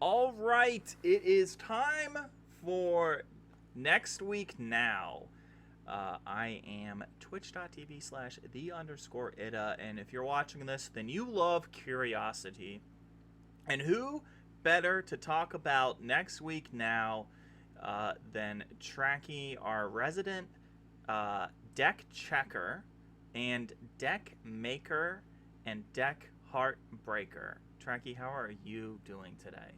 All right, it is time for next week now. I am twitch.tv/the_ida, and if you're watching this, then you love curiosity. And who better to talk about next week now than Trachy, our resident deck checker and deck maker and deck heartbreaker. Trachy, how are you doing today?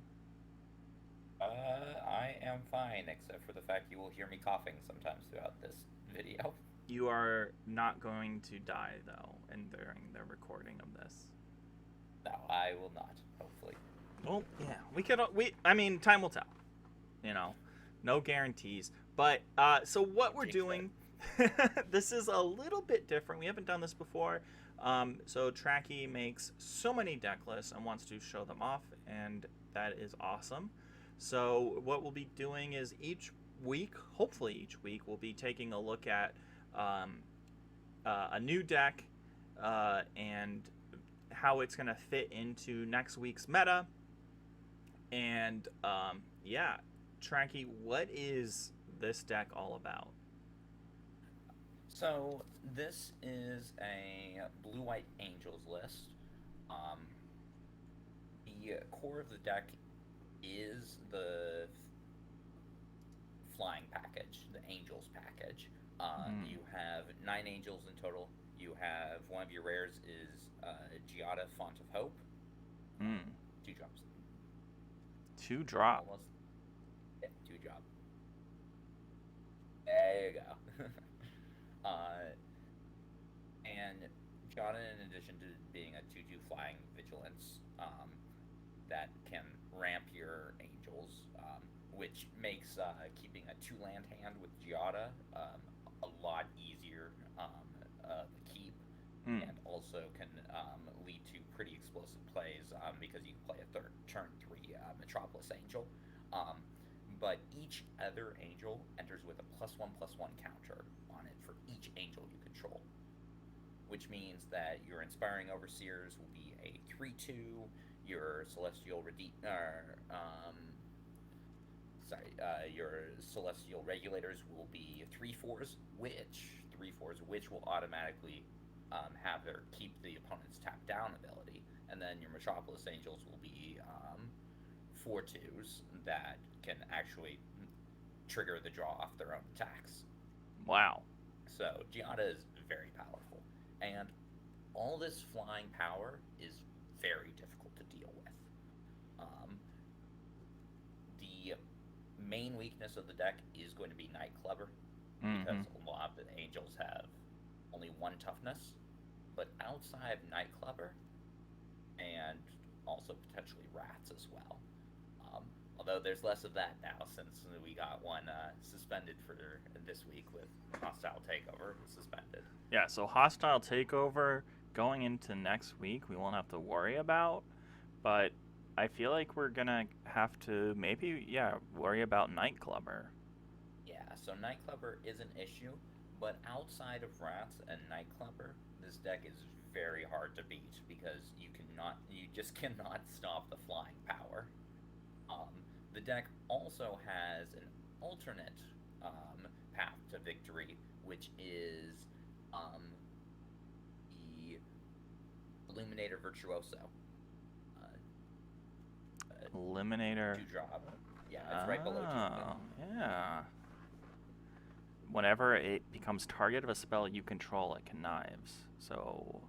I am fine, except for the fact you will hear me coughing sometimes throughout this video. You are not going to die though, and during the recording of this. No, I will not, hopefully. Well, yeah, we could. I mean, time will tell. You know, no guarantees. But so what we're doing, this is a little bit different. We haven't done this before. So Trachy makes so many deck lists and wants to show them off, and that is awesome. So what we'll be doing is each week, hopefully each week, we'll be taking a look at a new deck and how it's going to fit into next week's meta. And yeah, Trachy, what is this deck all about? So, this is a blue-white angels list. The core of the deck is the flying package, the angels package. You have 9 angels in total. You have one of your rares is Giada, Font of Hope. 2 drops. 2 drop. Almost. Yeah, 2 drop. There you go. And Giada, in addition to being a 2/2 flying vigilance, that can ramp your angels, which makes keeping a 2-land hand with Giada a lot easier to keep, and also can lead to pretty explosive plays because you can play a turn 3 Metropolis Angel. But each other angel enters with a +1/+1 counter on it for each angel you control, which means that your Inspiring Overseers will be a 3/2, your your Celestial Regulators will be 3/4s, which will automatically have their keep the opponent's tap down ability, and then your Metropolis Angels will be 4/2s that can actually trigger the draw off their own attacks. Wow. So Giada is very powerful, and all this flying power is very difficult to deal with. The main weakness of the deck is going to be Nightclubber, because a lot of the angels have only 1 toughness, but outside of Nightclubber, and also potentially rats as well. Although there's less of that now since we got one suspended for this week with Hostile Takeover suspended. Yeah, so Hostile Takeover going into next week we won't have to worry about, but I feel like we're gonna have to maybe, worry about Nightclubber. Yeah, so Nightclubber is an issue, but outside of rats and Nightclubber, this deck is very hard to beat because you just cannot stop the flying power. The deck also has an alternate path to victory, which is the Illuminator Virtuoso. Eliminator. 2 drop. Yeah, it's right below 2. Yeah. Whenever it becomes target of a spell you control, it connives. So,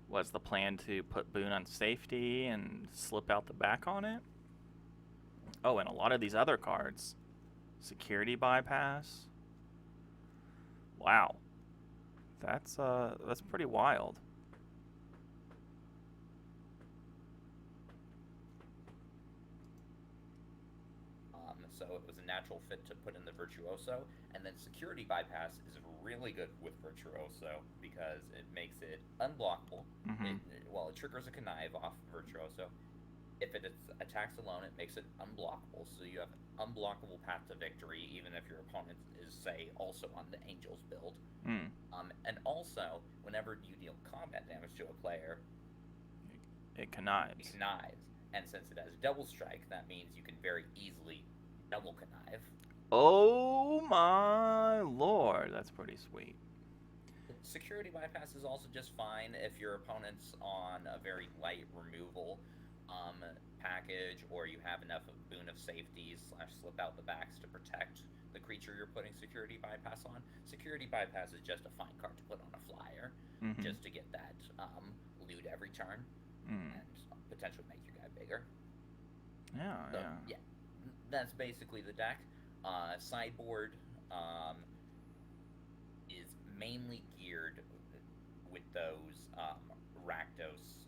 was the plan to put Boon on safety and slip out the back on it? Oh, and a lot of these other cards. Security bypass. Wow. That's pretty wild. So it was a natural fit to put in the Virtuoso, and then Security Bypass is really good with Virtuoso because it makes it unblockable. It triggers a connive off Virtuoso. If it attacks alone, it makes it unblockable, so you have an unblockable path to victory, even if your opponent is, say, also on the Angels build. And also, whenever you deal combat damage to a player, It connives. It connives. And since it has double strike, that means you can very easily double connive. Oh my lord, that's pretty sweet. Security bypass is also just fine if your opponent's on a very light removal package, or you have enough of boon of safeties / slip out the backs to protect the creature you're putting security bypass on. Security bypass is just a fine card to put on a flyer, just to get that loot every turn, and potentially make your guy bigger. Yeah, that's basically the deck. Sideboard is mainly geared with those Rakdos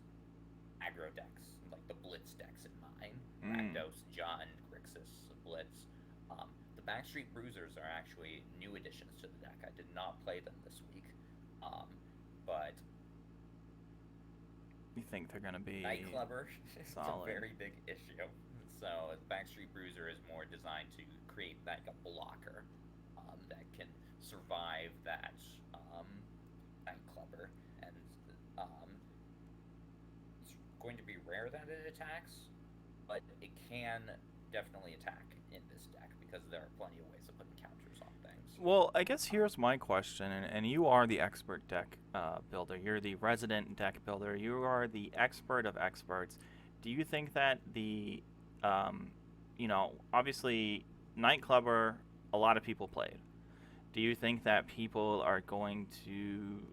aggro decks, like the Blitz decks in mine. Rakdos, Jund, Grixis, Blitz. The Backstreet Bruisers are actually new additions to the deck. I did not play them this week, but you think they're going to be Night Clubber is solid. a very big issue. So the Backstreet Bruiser is more designed to create like a blocker that can survive that Night Clubber, and it's going to be rare that it attacks, but it can definitely attack in this deck because there are plenty of ways of putting counters on things. Well, I guess here's my question, and you are the expert deck builder. You're the resident deck builder. You are the expert of experts. Do you think that the, obviously, Night Clubber, a lot of people played. Do you think that people are going to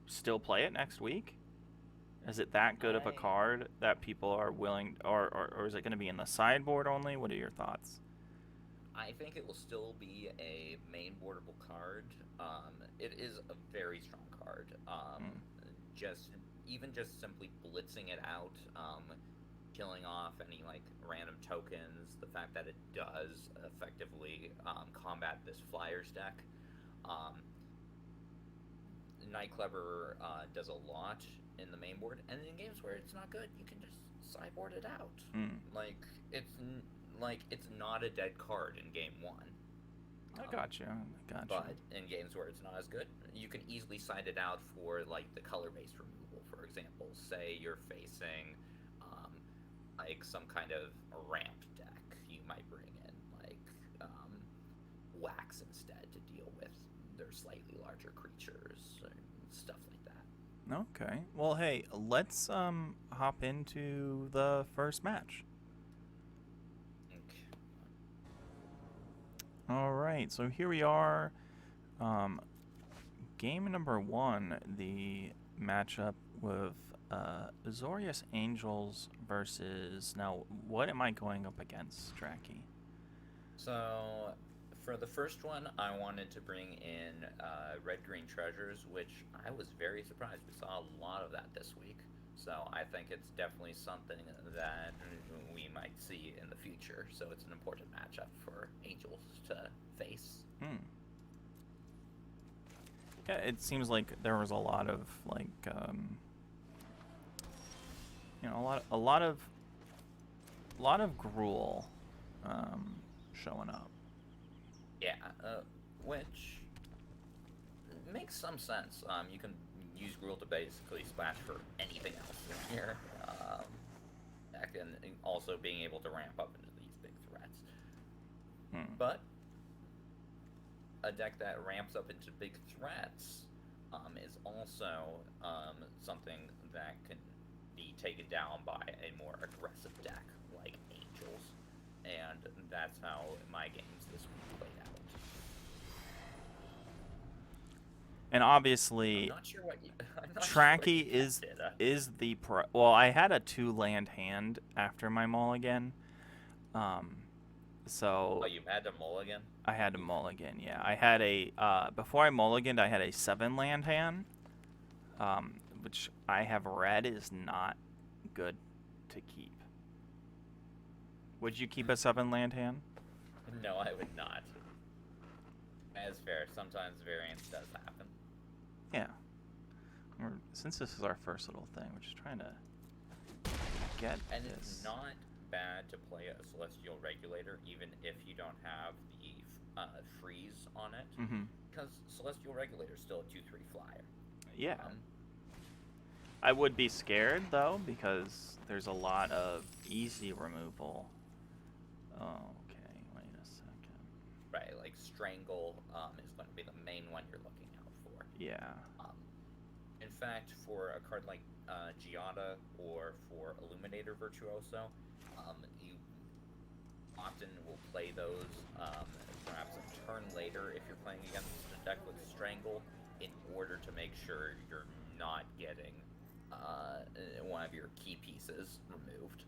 still play it next week? Is it that good of a card that people are willing, or is it going to be in the sideboard only? What are your thoughts? I think it will still be a main boardable card. It is a very strong card. Just simply blitzing it out, killing off any like random tokens. The fact that it does effectively combat this Flyers deck. Night Clubber does a lot in the main board, and in games where it's not good, you can just sideboard it out. It's not a dead card in game one. I got you. But in games where it's not as good, you can easily side it out for like the color-based removal. For example, say you're facing like some kind of ramp deck, you might bring in like Wax instead to deal with their slightly larger creatures and stuff like that. Okay. Well, hey, let's hop into the first match. All right, so here we are. Game number 1, the matchup with Azorius Angels versus... Now, what am I going up against, Trachy? So, for the first one, I wanted to bring in Red-Green Treasures, which I was very surprised. We saw a lot of that this week. So I think it's definitely something that we might see in the future. So it's an important matchup for Angels to face. Yeah, it seems like there was a lot of like, a lot of Gruul showing up. Yeah, which makes some sense. You can use Gruul to basically splash for anything else in here, and also being able to ramp up into these big threats. But a deck that ramps up into big threats is also something that can be taken down by a more aggressive deck like Angels, and that's how my games this week played out. And obviously, Trachy is the well, I had a 2-land hand after my mulligan. So. Oh, you had to mulligan? I had to mulligan, yeah. I had a before I mulliganed, I had a 7-land hand, which I have read is not good to keep. Would you keep a 7-land hand? No, I would not. That's fair. Sometimes variance does happen. Yeah. Since this is our first little thing, we're just trying to get And this. it's not bad to play a Celestial Regulator, even if you don't have the freeze on it, because Celestial Regulator is still a 2/3 flyer. Yeah. I would be scared though because there's a lot of easy removal. Oh, okay, wait a second. Right, like Strangle is going to be the main one you're looking out for. Yeah. In fact, for a card like Giada or for Illuminator Virtuoso, you often will play those perhaps a turn later if you're playing against a deck with Strangle, in order to make sure you're not getting one of your key pieces removed.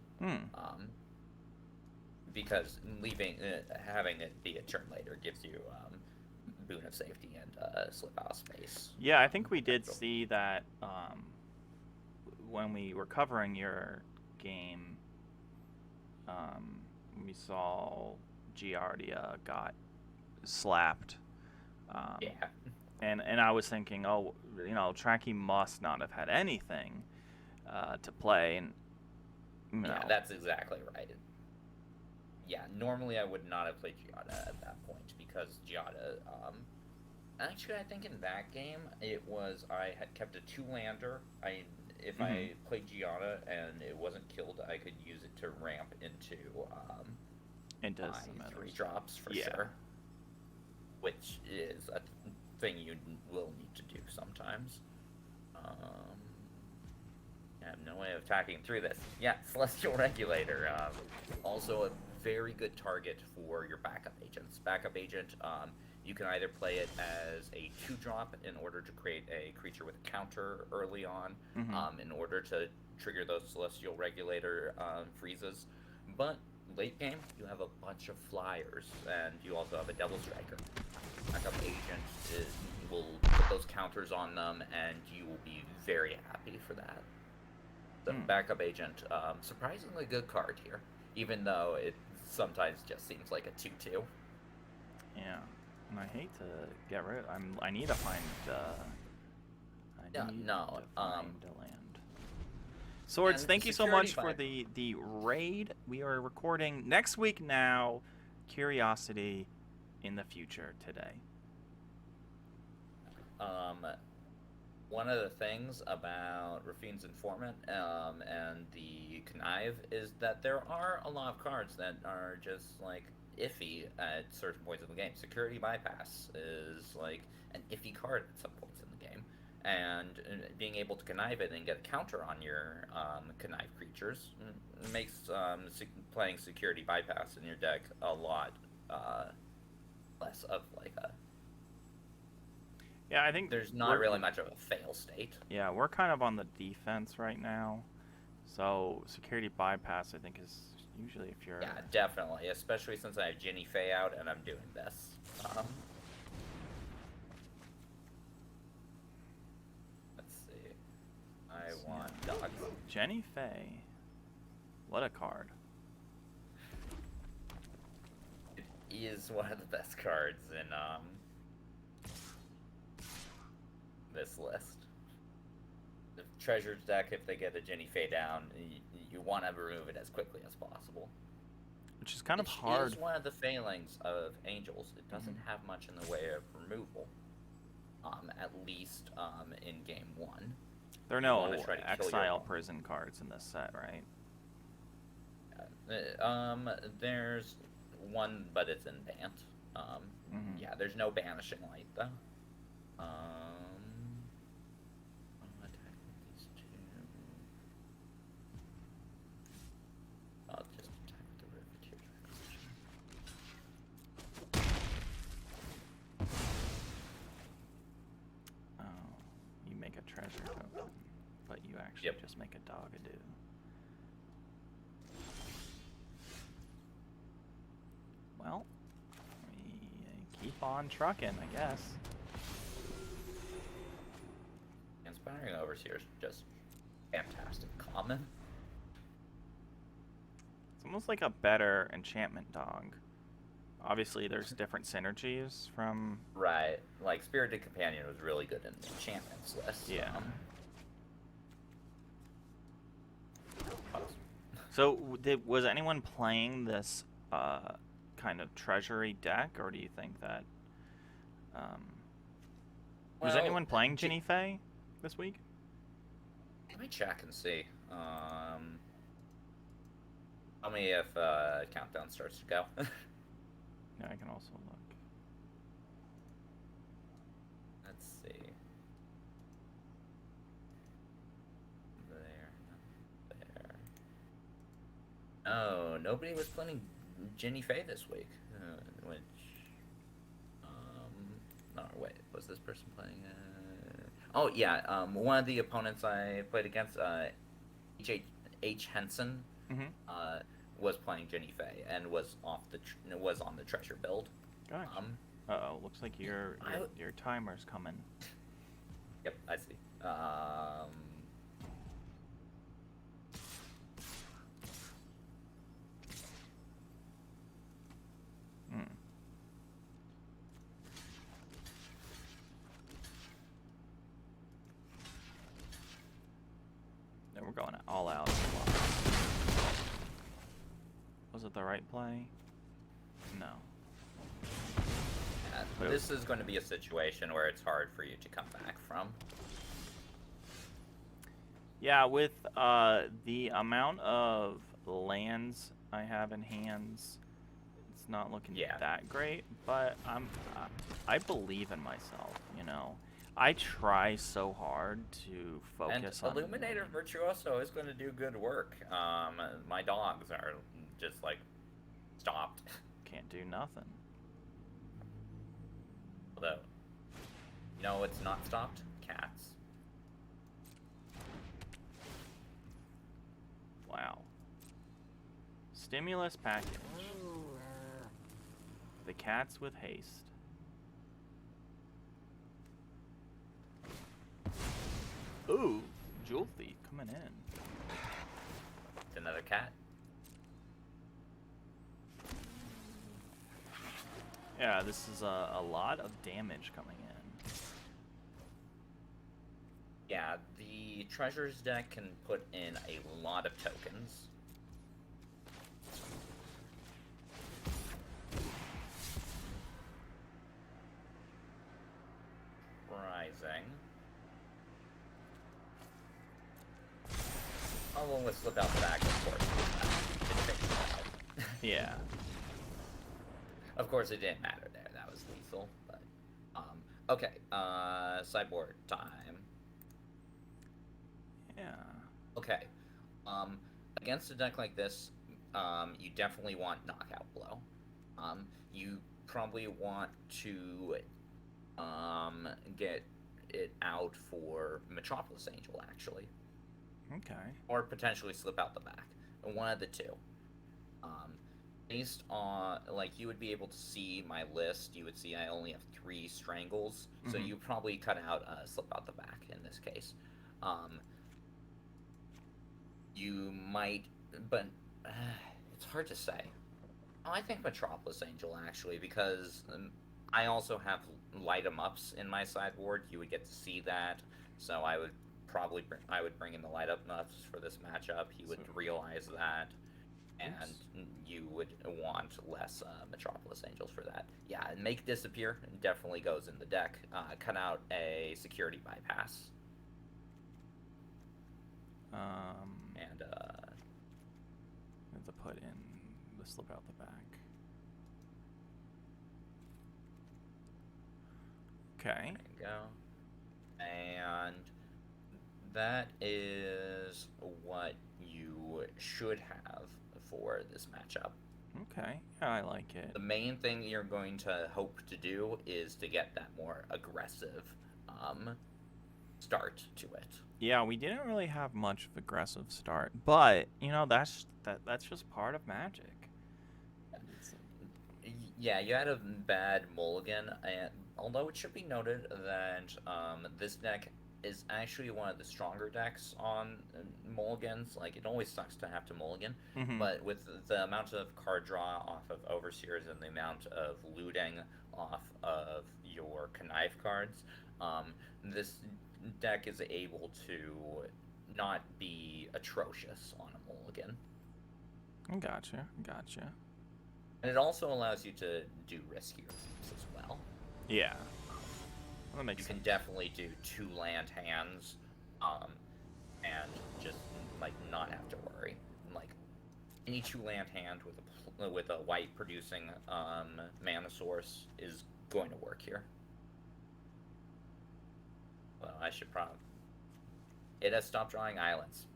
Because having it be a turn later gives you boon of safety and slip out of space. Yeah, I think we did see that when we were covering your game. We saw Giardia got slapped. Yeah. And I was thinking, oh, you know, Trachy must not have had anything to play. And yeah, that's exactly right. Yeah, normally I would not have played Giada at that point because Giada. Actually, I think in that game it was I had kept a 2-lander. If I played Giada and it wasn't killed, I could use it to ramp into my 3 drops for sure. Which is a thing you will need to do sometimes. I have no way of talking through this. Yeah, Celestial Regulator. Also a very good target for your backup agents. Backup agent, you can either play it as a 2-drop in order to create a creature with a counter early on, in order to trigger those Celestial Regulator freezes. But late game, you have a bunch of flyers, and you also have a Devil Striker. Backup agent will put those counters on them, and you will be very happy for that. The backup agent, surprisingly good card here, even though it sometimes just seems like a 2/2. Yeah, and I hate to get rid. I need to find. I need to find a land. Swords, thank you so much for the raid. We are recording next week now. Curiosity in the future today. One of the things about Rafine's Informant and the Connive is that there are a lot of cards that are just like iffy at certain points in the game. Security Bypass is like an iffy card at some points in the game, and being able to connive it and get a counter on your connive creatures makes playing Security Bypass in your deck a lot less of like a. Yeah, I think there's not really much of a fail state. Yeah, we're kind of on the defense right now, so Security Bypass I think is usually if you're. Yeah, definitely, especially since I have Ginny Faye out and I'm doing this. Let's see. I want dogs. Jenny Faye. What a card. It is one of the best cards in this list. The Treasures deck, if they get a Ginny Faye down, you want to remove it as quickly as possible. Which is kind of hard. It is one of the failings of Angels. It doesn't have much in the way of removal. At least in game 1. There are no exile prison cards in this set, right? There's one, but it's in Bant. Yeah, there's no Banishing Light though. I'll attack with these 2. I'll just attack with the Riveteer Acquisition. Oh, you make a treasure token, but you actually just make a Dogadoo. Well, we keep on trucking, I guess. Inspiring Overseer is just fantastic common. It's almost like a better enchantment dog. Obviously, there's different synergies from. Right, like Spirited Companion was really good in the enchantments list. Yeah. So, was anyone playing this kind of treasury deck, or do you think that was anyone playing Ginny Faye this week? Let me check and see. Tell me if countdown starts to go. Yeah, I can also look. Let's see. There. Oh, nobody was playing Ginny Faye this week. Which, no, wait, was this person playing? Oh yeah, one of the opponents I played against, H. Henson, was playing Ginny Faye and was on the treasure build. Gosh. Uh-oh, looks like your timer's coming. Yep, I see. Then we're going all out. Was it the right play? No. This is going to be a situation where it's hard for you to come back from. Yeah, with the amount of lands I have in hands, it's not looking that great. But I believe in myself. You know, I try so hard to focus on. And Illuminator Virtuoso is going to do good work. My dogs are just like stopped. Can't do nothing. Although, no, it's not stopped. Cats. Wow. Stimulus package. The cats with haste. Ooh, Jewel Thief coming in. It's another cat. Yeah, this is a lot of damage coming in. Yeah, the treasures deck can put in a lot of tokens. Rising. Along with slip out the back, of course. Yeah. Of course, it didn't matter there. That was lethal. But okay. Sideboard time. Yeah. Okay. Against a deck like this, you definitely want knockout blow. You probably want to get it out for Metropolis Angel, actually. Okay. Or potentially slip out the back. One of the two. Based on, like, you would be able to see my list. You would see I only have 3 strangles. So you probably cut out slip out the back in this case. You might, but it's hard to say. I think Metropolis Angel, actually, because I also have light 'em ups in my sideboard. You would get to see that. So I would probably bring in the light up ups for this matchup. He would realize that. And you would want less Metropolis Angels for that. Yeah, and make disappear definitely goes in the deck. Cut out a security bypass. And I have to put in the slip out the back. Okay. There you go. And that is what you should have for this matchup. Okay, yeah, I like it. The main thing you're going to hope to do is to get that more aggressive start to it. Yeah, we didn't really have much of aggressive start, but you know that's just part of Magic. Yeah, you had a bad mulligan, and although it should be noted that this deck is actually one of the stronger decks on mulligans. Like, it always sucks to have to mulligan, but with the amount of card draw off of Overseers and the amount of looting off of your Connive cards, this deck is able to not be atrocious on a mulligan. Gotcha. And it also allows you to do riskier things as well. Yeah. That makes sense. You can definitely do 2 land hands, and just like not have to worry. Like any 2-land hand with a white producing mana source is going to work here. Well, I should probably. It has stopped drawing islands.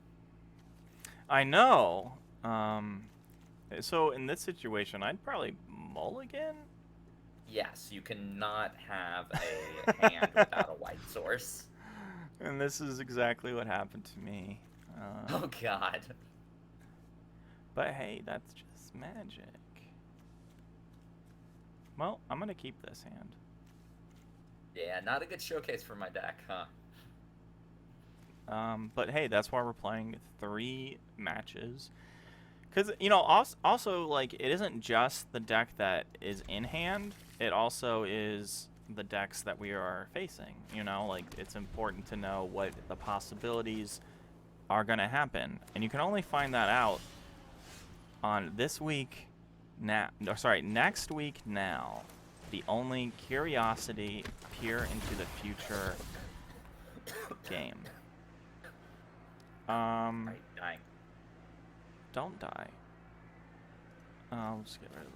I know. So in this situation, I'd probably mulligan. Yes, you cannot have a hand without a white source. And this is exactly what happened to me. Oh God. But hey, that's just magic. Well, I'm gonna keep this hand. Yeah, not a good showcase for my deck, huh? But hey, that's why we're playing 3 matches. Because, also, like, it isn't just the deck that is in hand. It also is the decks that we are facing. Like, it's important to know what the possibilities are going to happen. And you can only find that out on next week now. The only Curiosity Peer into the Future game. Right, dying. Don't die. I'll just get rid of this.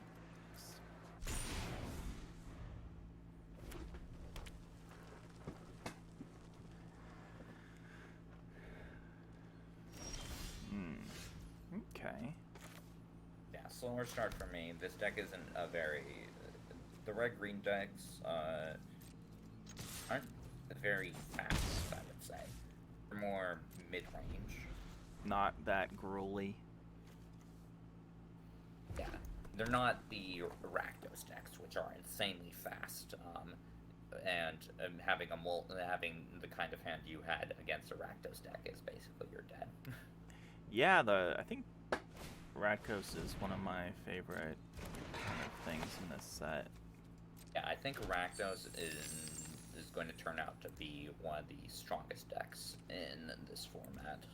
Okay. Yeah, slower start for me. This deck isn't a very... The red-green decks aren't very fast, I would say. They're more mid-range. Not that gruely. Yeah, they're not the Rakdos decks, which are insanely fast, and having the kind of hand you had against a Rakdos deck is basically you're dead. Yeah, I think Rakdos is one of my favorite kind of things in this set. Yeah, I think Rakdos is going to turn out to be one of the strongest decks in this format.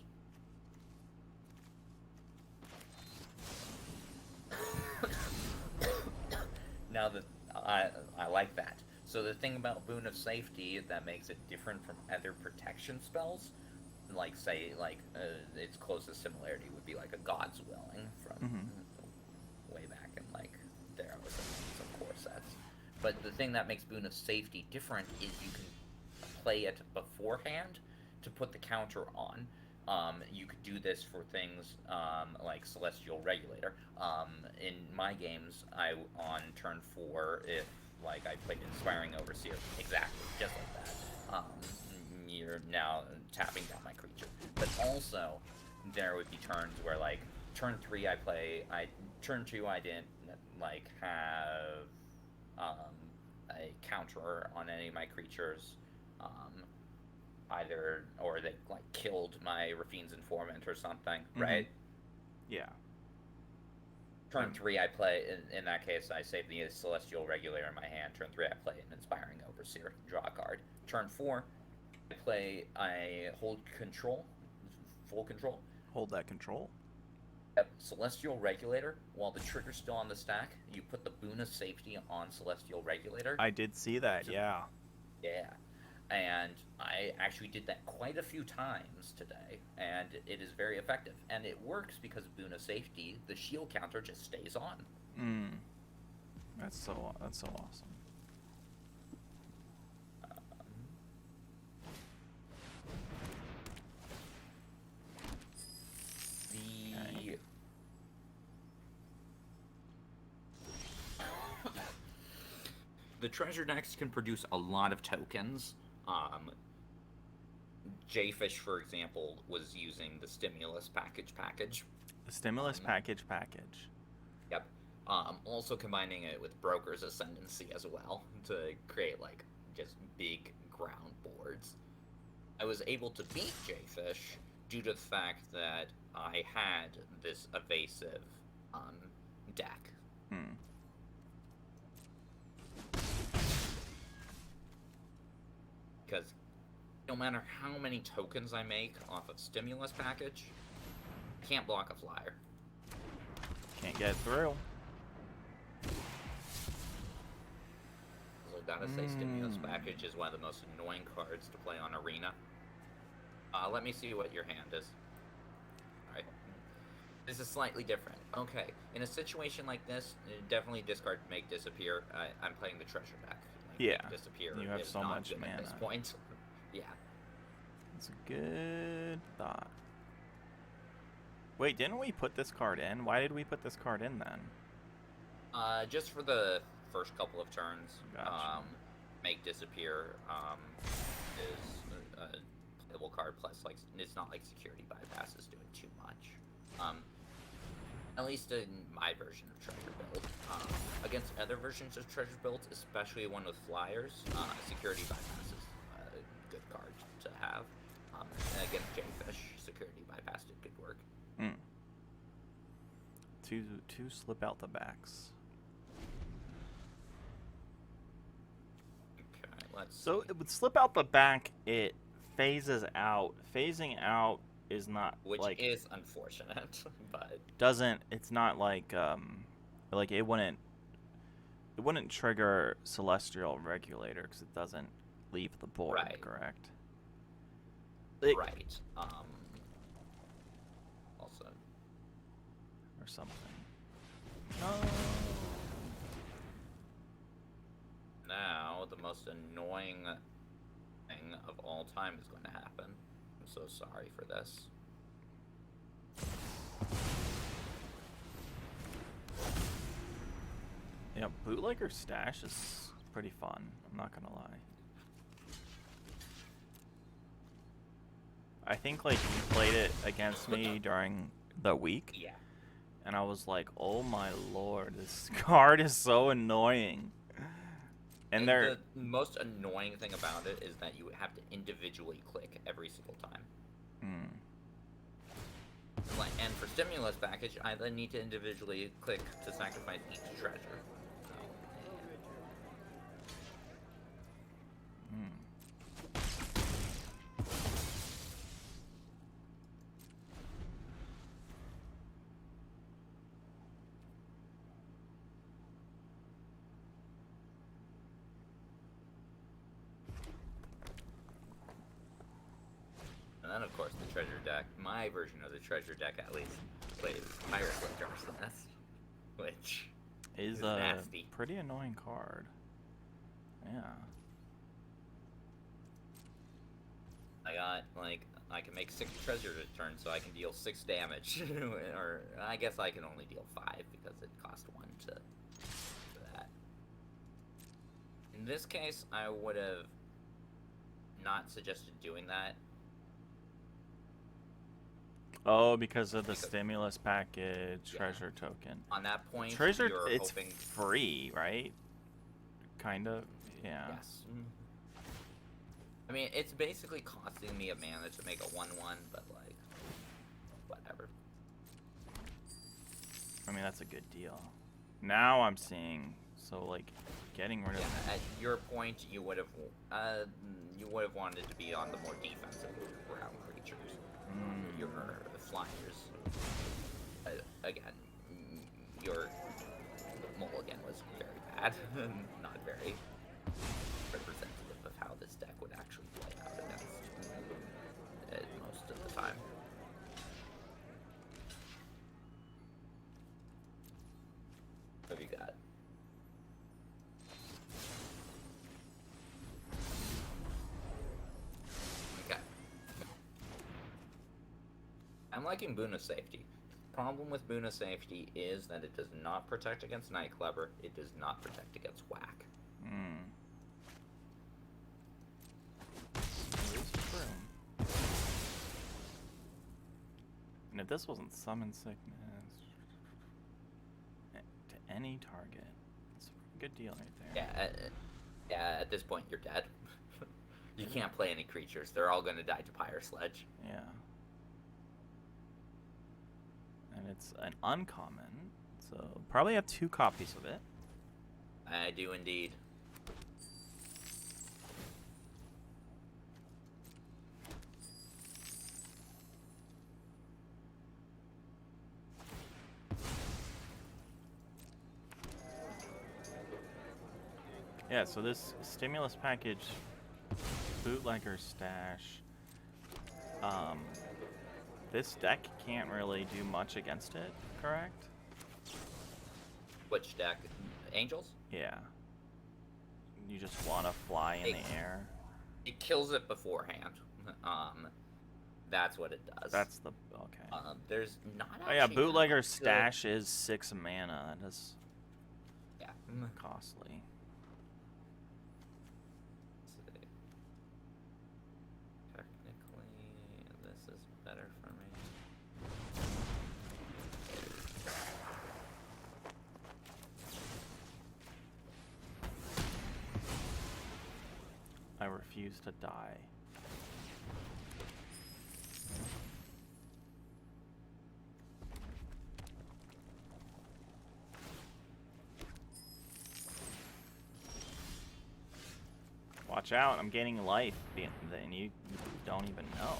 Now that I like that. So the thing about Boon of Safety that makes it different from other protection spells, like say its closest similarity would be like a God's Willing from way back in like there was some core sets. But the thing that makes Boon of Safety different is you can play it beforehand to put the counter on. You could do this for things like Celestial Regulator. In my games, on turn 4, if like I played Inspiring Overseer, exactly, just like that, you're now tapping down my creature. But also, there would be turns where like turn 3 turn 2 I didn't like have a counter on any of my creatures. Either or they like killed my Rafine's Informant or something, right? Yeah. Turn 3 I play in that case I save the Celestial Regulator in my hand. Turn 3 I play an Inspiring Overseer, draw a card. Turn 4 I hold control, full control. Hold that control. Yep. Celestial Regulator, while the trigger's still on the stack, you put the Boon of Safety on Celestial Regulator. I did see that, yeah. Yeah. And I actually did that quite a few times today, and it is very effective. And it works because of Boon of Safety, the shield counter just stays on. That's so awesome. The treasure decks can produce a lot of tokens. Jfish, for example, was using the Stimulus package. The Stimulus package. Yep. Also combining it with Broker's Ascendancy as well to create like just big ground boards. I was able to beat Jfish due to the fact that I had this evasive deck. Because no matter how many tokens I make off of Stimulus package, I can't block a flyer. Can't get through. So I gotta say Stimulus package is one of the most annoying cards to play on Arena. Let me see what your hand is. Alright. This is slightly different. Okay. In a situation like this, definitely discard Make Disappear. I'm playing the treasure deck. Like, Yeah. Make Disappear You have is so not much good mana. at this point. Yeah. It's a good thought. Wait, didn't we put this card in? Why did we put this card in then? Just for the first couple of turns. Gotcha. Make Disappear is a playable card, plus like it's not like security bypass is doing too much. At least in my version of Treasure Build. Against other versions of Treasure Build, especially one with flyers, security bypass is a good card to have. And against Jayfish, security bypass did good work. Two slip out the backs. Okay, let's So see. it would slip out the back. It phases out. Phasing out is not Which like is unfortunate, but doesn't. It's not like like it wouldn't trigger Celestial Regulator because it doesn't leave the board. Right. Correct. right. Also, Or something. No. now the most annoying thing of all time is going to happen. I'm so sorry for this. Yeah, Bootlegger Stash is pretty fun. I'm not gonna lie. I think like you played it against me during the week, Yeah. and I was like, "Oh my lord, this card is so annoying." And they're the most annoying thing about it is that you have to individually click every single time. And for Stimulus Package, I then need to individually click to sacrifice each treasure. And then, of course, the treasure deck. My version of the treasure deck, at least, plays Pirate Arsonist, which is is a nasty. pretty annoying card. Yeah. I can make 6 treasure returns, so I can deal 6 damage. Or, I guess I can only deal 5, because it cost 1 to that. In this case, I would have not suggested doing that. Oh, because of the stimulus package treasure token. On that point, Treasure, you're it's hoping... free, right? Kind of, yeah. Yes. I mean, it's basically costing me a mana to make a 1/1, but, like, whatever. I mean, that's a good deal. Now I'm seeing, so, like, getting rid of... Yeah, at your point, you would have wanted to be on the more defensive ground creatures. Your flyers. Again, your mulligan was very bad. Not very representative of how this deck would actually play out against it most of the time. What have you got? Okay. I'm liking Boona's Safety. Problem with Boona's Safety is that it does not protect against Nightclubber. It does not protect against Whack. And if this wasn't Summon Sickness to any target, it's a good deal right there. Yeah, at this point you're dead. You can't play any creatures. They're all going to die to Pyre Sledge. Yeah. And it's an uncommon, so probably have 2 copies of it. I do indeed. Yeah, so this stimulus package, bootlegger stash, Um, this deck can't really do much against it, correct? Which deck? Angels? Yeah. You just want to fly in the air. It kills it beforehand. That's what it does. That's the okay. There's not. Oh yeah, Bootlegger's Stash is 6 mana. That is costly. Technically, this is better for me. I refuse to die. Watch out, I'm gaining life, and you don't even know.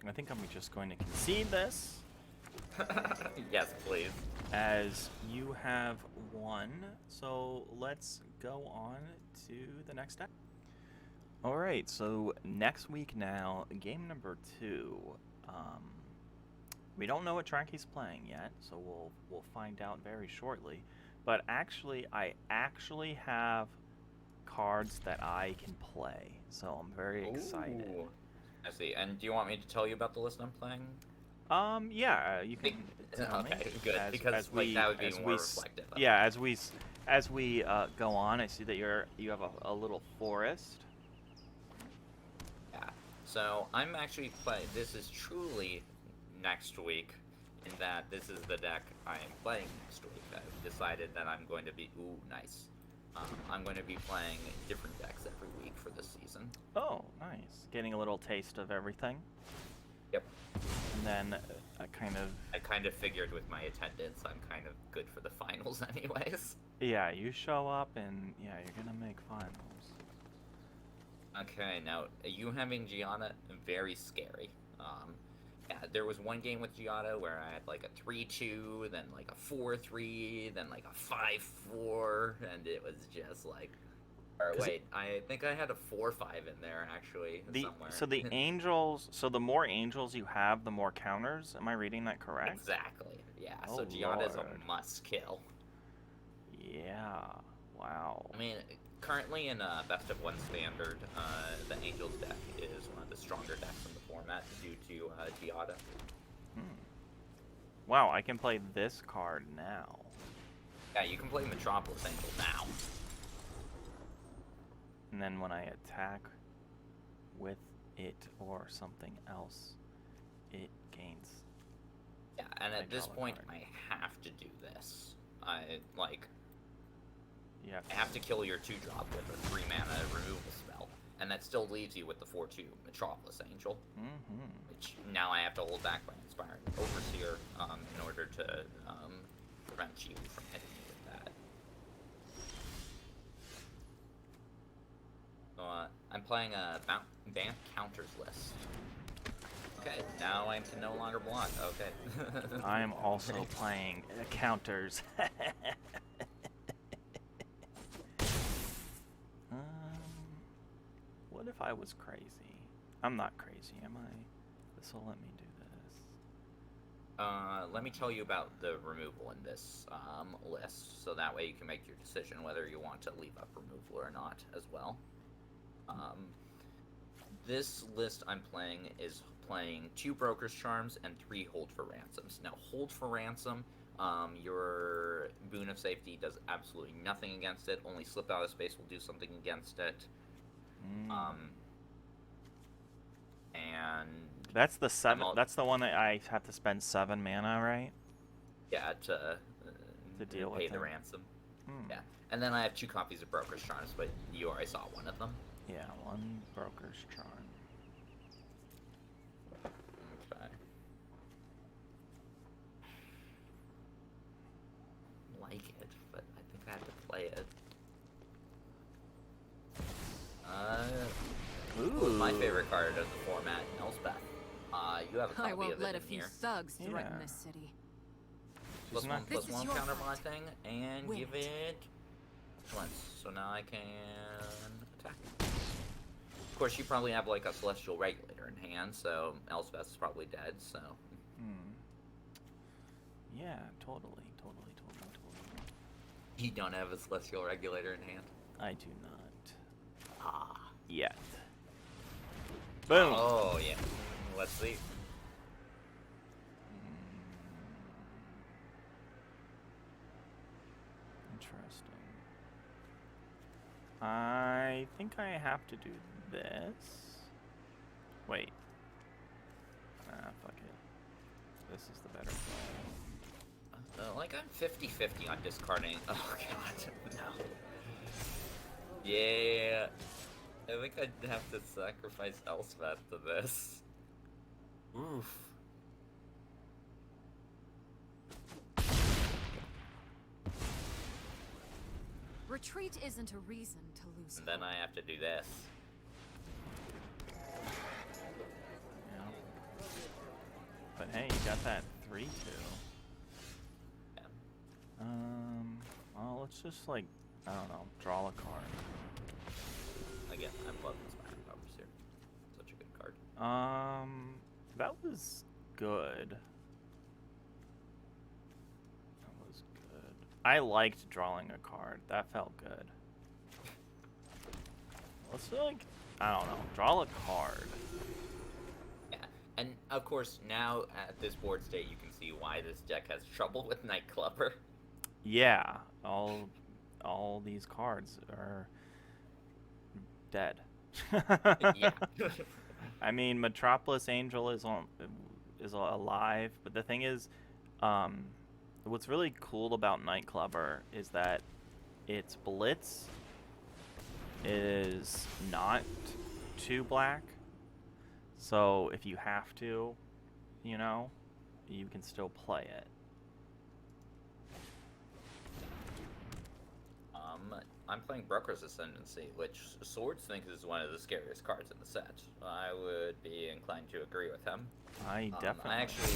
I think I'm just going to concede this. Yes, please. As you have won, so let's go on to the next step. All right, so next week now, game number 2. We don't know what Trachy's playing yet, so we'll find out very shortly. But actually, I actually have cards that I can play, so I'm very excited. Ooh. I see. And do you want me to tell you about the list I'm playing? Yeah, you can tell me. Okay, good. Because that would be more reflective. Yeah, as we go on, I see that you have a little forest. Yeah. So I'm actually playing. This is truly next week, in that this is the deck I am playing next week. I've decided that I'm going to be nice. I'm going to be playing different decks every week for this season. Oh, nice. Getting a little taste of everything. Yep. And then I kind of figured with my attendance, I'm kind of good for the finals anyways. Yeah, you show up and yeah, you're gonna make finals. Okay, now you having Gianna, very scary. Yeah, there was one game with Giada where I had like a 3-2, then like a 4-3, then like a 5-4, and it was just like. Or wait, I think I had a 4-5 in there actually somewhere. So the angels, so the more angels you have, the more counters. Am I reading that correct? Exactly. Yeah. Oh, so Giada's Lord. a must kill. Yeah. Wow. I mean, currently in best of 1 standard, the angels deck is one of the stronger decks in the format due to Giada. Wow, I can play this card now. Yeah, you can play Metropolis Angel now. And then when I attack with it or something else, it gains. Yeah, and at this point, card. I have to do this. I Yeah. I have to kill your 2-drop with a 3 mana removal spell, and that still leaves you with the 4-2 Metropolis Angel, which now I have to hold back by Inspiring Overseer in order to prevent you from hitting me with that. So I'm playing a Bant Counters list. Okay, now I can no longer block. Okay. I'm also playing counters. What if I was crazy? I'm not crazy, am I? This will let me do this. Let me tell you about the removal in this list, so that way you can make your decision whether you want to leave up removal or not as well. This list I'm playing is playing 2 Broker's Charms and 3 Hold for Ransoms. Now, Hold for Ransom, your Boon of Safety does absolutely nothing against it. Only Slip Out of Space will do something against it. And that's the 7. That's the one that I have to spend 7 mana, right? Yeah, to deal with pay the ransom. Yeah, and then I have 2 copies of Broker's Charms, but you already saw one of them. Yeah, 1 Broker's Charm. Okay. Like it, but I think I have to play it. Ooh. My favorite card of the format, Elspeth. you have a copy I won't of it let a in few here. thugs threaten Yeah. this city. Plus one, This plus is one your counterblast fight. thing, and Win give it. it once. So now I can attack. Of course, you probably have like a celestial regulator in hand, so Elspeth is probably dead. So Yeah, totally. you don't have a celestial regulator in hand. I do not. Ah. Yet. Boom. Oh yeah. Let's see. Interesting. I think I have to do this. Wait. Fuck it. This is the better play. Like I'm 50-50 on discarding. Oh god, no. Yeah. I think I'd have to sacrifice Elspeth to this. Oof. Retreat isn't a reason to lose. And then I have to do this. Yeah. But hey, you got that 3-2. Yeah. Well, let's just like, I don't know, draw a card. Again, I'm loving Inspiring Powers here. Such a good card. That was good. That was good. I liked drawing a card. That felt good. Let's like, I don't know, draw a card. Yeah, and of course now at this board state you can see why this deck has trouble with Nightclubber. Yeah, all these cards are dead. Yeah. I mean, Metropolis Angel is alive, but the thing is, what's really cool about Nightclubber is that its blitz is not 2 black. So if you have to, you know, you can still play it. I'm playing Broker's Ascendancy, which Swords thinks is one of the scariest cards in the set. I would be inclined to agree with him. I definitely.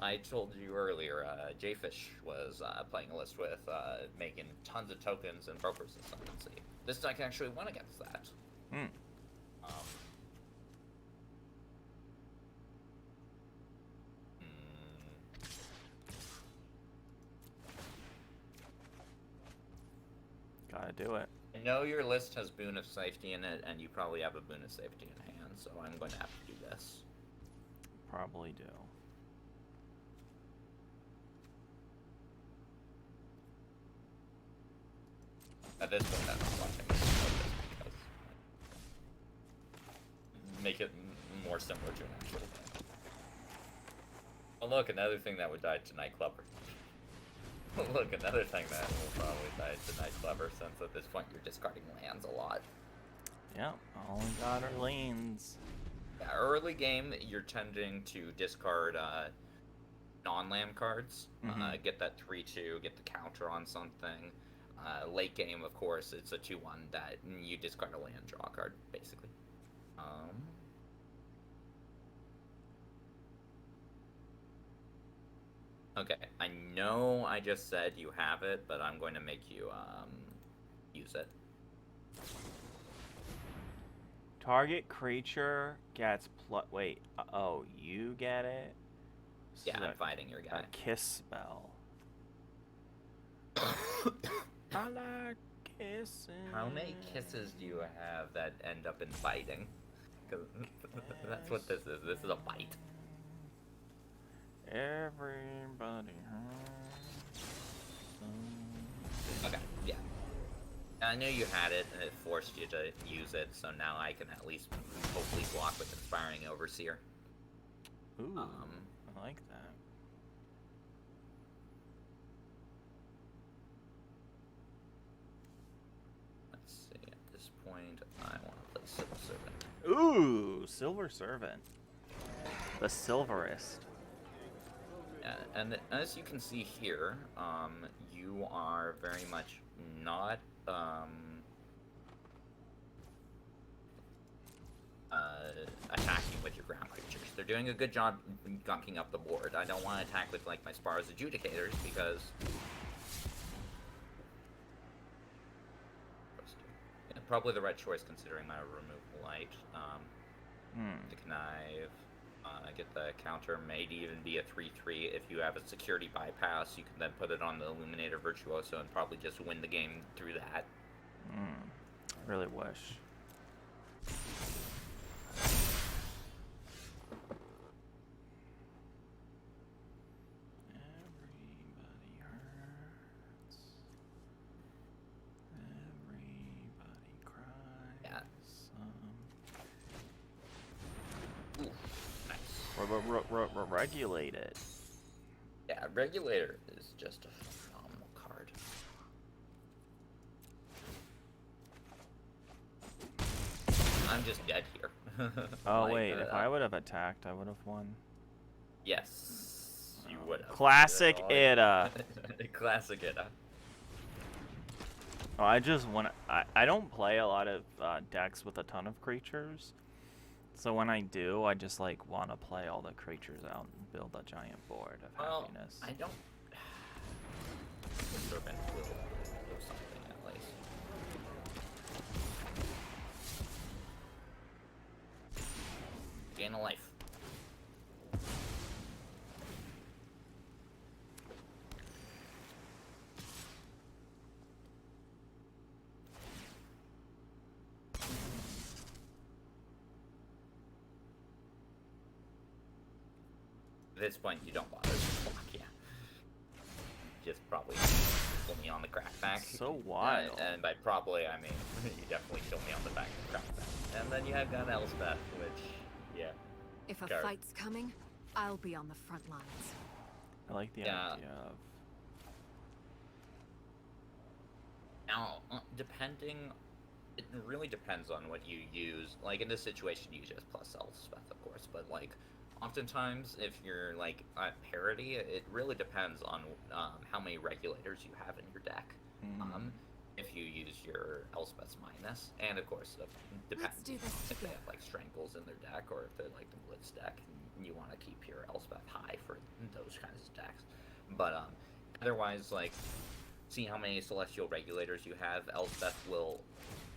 I told you earlier, Jfish was playing a list with making tons of tokens and Broker's Ascendancy. This deck actually won against that. Gotta do it. I know your list has Boon of Safety in it, and you probably have a Boon of Safety in hand, so I'm going to have to do this. Probably do. At this point, I'm not watching this because make it more similar to an actual thing. Oh look, another thing that would die to Nightclubber. Look, another thing that will probably die to Nightclubber, since at this point you're discarding lands a lot. Yep, all we got are lanes. Yeah, early game, you're tending to discard non-land cards, get that 3-2, get the counter on something. Late game, of course, it's a 2-1 that you discard a land draw card, basically. Okay, I know I just said you have it, but I'm going to make you use it. Target creature gets wait, oh, you get it? So Yeah, I'm fighting your guy. A kiss spell. I like kissing. How many kisses do you have that end up in biting? Because that's what this is. This is a bite. Everybody hurts. Okay, yeah. I knew you had it, and it forced you to use it, so now I can at least hopefully block with Inspiring Overseer. Ooh, I like that. Let's see, at this point, I want to play Silver Servant. Ooh, Silver Servant. The silverest. Yeah, and as you can see here, you are very much not, attacking with your ground creatures. They're doing a good job gunking up the board. I don't want to attack with like my Spar's Adjudicators because yeah, probably the right choice considering my remove light. The connive. Get the counter, may even be a 3/3. If you have a security bypass, you can then put it on the Illuminator Virtuoso and probably just win the game through that. I really wish. Everybody hurts. Everybody cries. Yeah. Ooh, nice. Regulate it. Yeah, Regulator is just a phenomenal card. I'm just dead here. Oh Like, wait, if I would have attacked, I would have won. Yes, you would have. Classic Ida. Classic Ida. Oh, I just want. I don't play a lot of decks with a ton of creatures, so when I do, I just like want to play all the creatures out and build a giant board of happiness. I don't. Serpent will do something at least. Gain a life. At this point, you don't bother. Yeah. Just probably kill me on the crackback. So wild. And by probably, I mean you definitely kill me on the back of the crackback. And then you have got Elspeth, which, yeah. If a Guard. fight's coming, I'll be on the front lines. I like the Yeah. idea of. Now, depending, it really depends on what you use. Like in this situation, you just plus Elspeth, of course, but like. Oftentimes, if you're like at parity, it really depends on how many regulators you have in your deck. If you use your Elspeth's minus, and of course, it depends Let's do this if they together. have like Strangles in their deck, or if they're like the Blitz deck, and you want to keep your Elspeth high for those kinds of decks. But otherwise, like, see how many Celestial Regulators you have. Elspeth will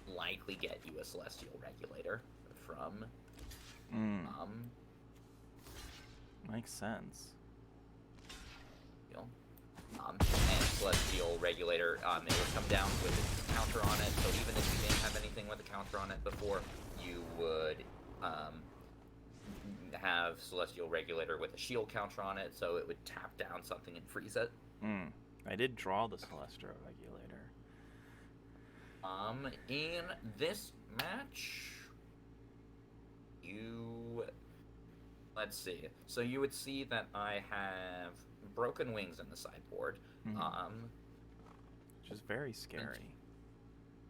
likely get you a Celestial Regulator from. Makes sense. And Celestial Regulator, it will come down with a counter on it, so even if you didn't have anything with a counter on it before, you would have Celestial Regulator with a shield counter on it, so it would tap down something and freeze it. I did draw the Celestial Regulator. In this match, let's see. So you would see that I have Broken Wings in the sideboard. Which is very scary.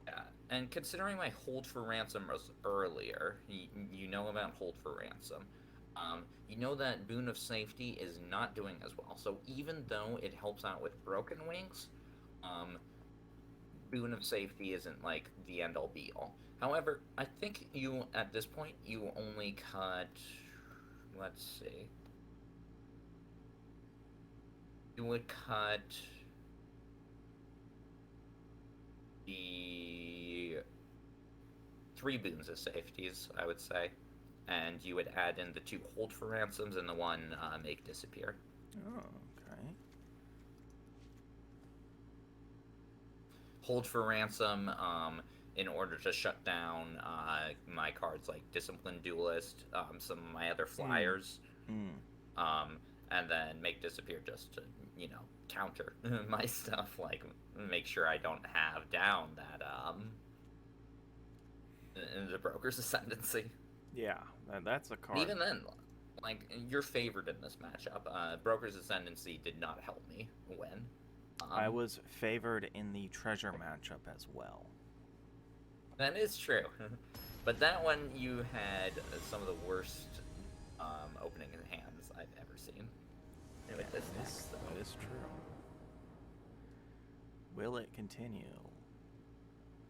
Yeah, and considering my Hold for Ransom was earlier, you know about Hold for Ransom. You know that Boon of Safety is not doing as well. So even though it helps out with Broken Wings, Boon of Safety isn't like the end-all be-all. However, I think you, at this point, you only cut... Let's see. You would cut the 3 boons of safeties, I would say, and you would add in the 2 hold for ransoms and the 1 make disappear. Oh, okay. Hold for ransom, in order to shut down my cards like Disciplined Duelist, some of my other flyers, and then make disappear just to, counter my stuff, like make sure I don't have down that the Broker's Ascendancy. Yeah, that's a card. Even then, like, you're favored in this matchup. Broker's Ascendancy did not help me win. I was favored in the treasure matchup as well. That is true. But that one, you had some of the worst opening hands I've ever seen. With this deck, so. That is true. Will it continue?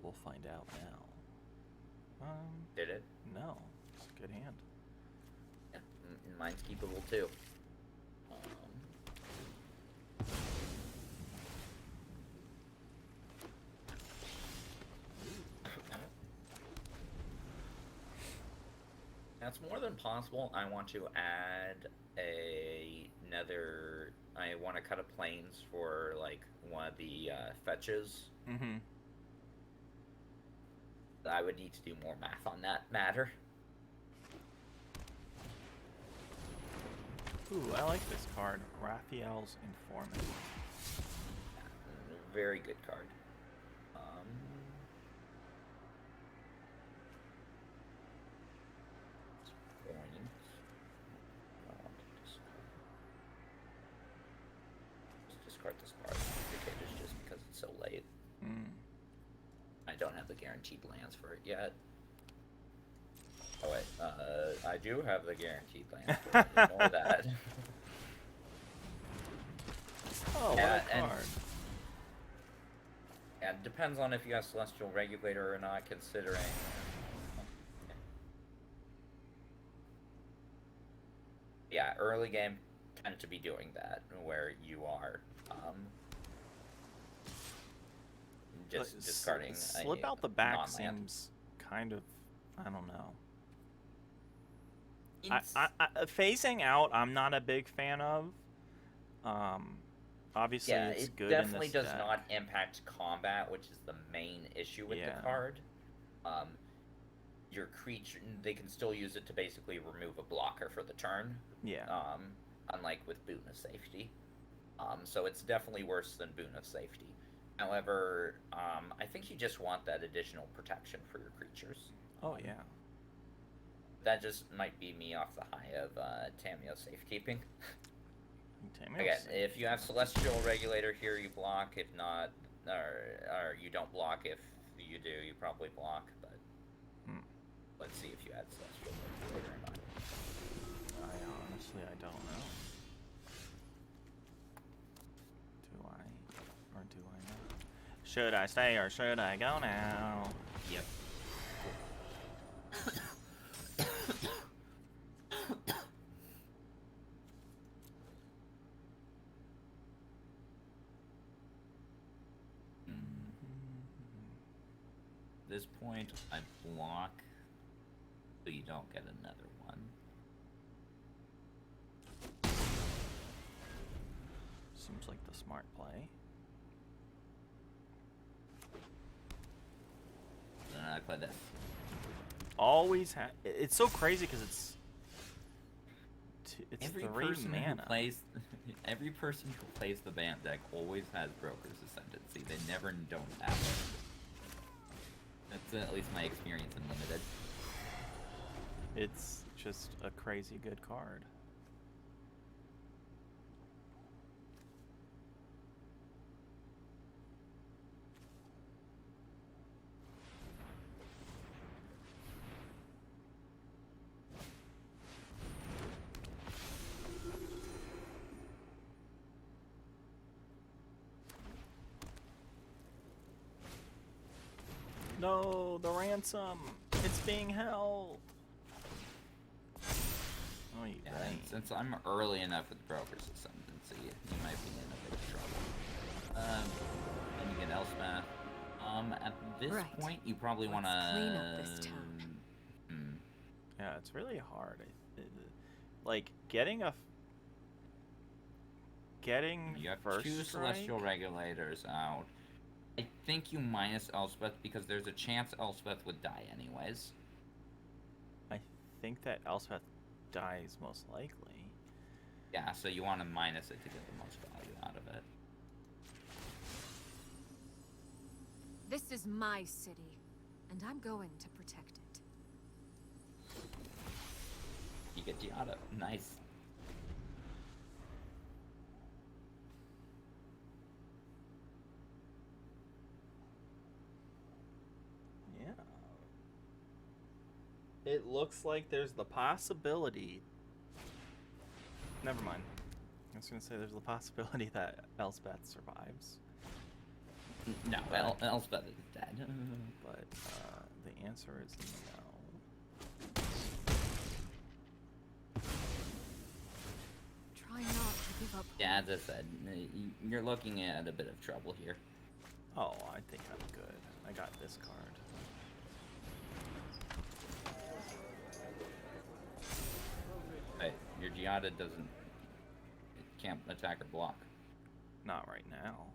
We'll find out now. Did it? No. Good hand. Yeah, and mine's keepable too. That's more than possible. I want to add another. I want to cut a plains for like one of the fetches. Mm-hmm. I would need to do more math on that matter. Ooh, I like this card. Raphael's Informant. Yeah, very good card. Discard this card. Indicators just because it's so late. I don't have the guaranteed lands for it yet. Oh wait, I do have the guaranteed lands for it. Ignore that. Oh, Yeah, what a card. And it depends on if you have Celestial Regulator or not, considering... Yeah, early game tend to be doing that, where you are just discarding Slip out the back seems kind of, I don't know. Phasing out, I'm not a big fan of. Obviously, yeah, it's it good definitely in this does deck. not impact combat, which is the main issue with Yeah. the card. Your creature, they can still use it to basically remove a blocker for the turn. Yeah. Unlike with Boon of Safety. So it's definitely worse than Boon of Safety. However, I think you just want that additional protection for your creatures. Oh, yeah. That just might be me off the high of Tameo Safekeeping. Tameo Again, safe. if you have Celestial Regulator here, you block. If not, or you don't block. If you do, you probably block. But let's see if you had Celestial Regulator or not. Honestly, I don't know. Do I? Or do I not? Should I stay or should I go now? Yep. At this point, I block so you don't get another one. Seems like the smart play. Then I play this. Always it's so crazy because it's Every 3 person who mana. plays, every person who plays the Vamp deck always has Broker's Ascendancy. They never don't have it. That's at least my experience in Limited. It's just a crazy good card. No, the ransom. It's being held. Oh, you Yeah, brain. and since I'm early enough with Broker's Ascendancy, you might be in a bit of trouble. Then you get Elspeth. At this Right. point, you probably Let's want to clean up this town. Yeah, it's really hard. Like getting You have first 2 strike? Celestial Regulators out. I think you minus Elspeth because there's a chance Elspeth would die anyways. I think that Elspeth dies most likely. Yeah, so you want to minus it to get the most value out of it. This is my city, and I'm going to protect it. You get Giada. Nice. Yeah. It looks like there's the possibility. Never mind. I was gonna say there's the possibility that Elspeth survives, No, Elspeth is dead. but the answer is no. Try not to give up. Yeah, as I said, you're looking at a bit of trouble here. Oh, I think I'm good. I got this card. But your Giada doesn't... It can't attack or block. Not right now.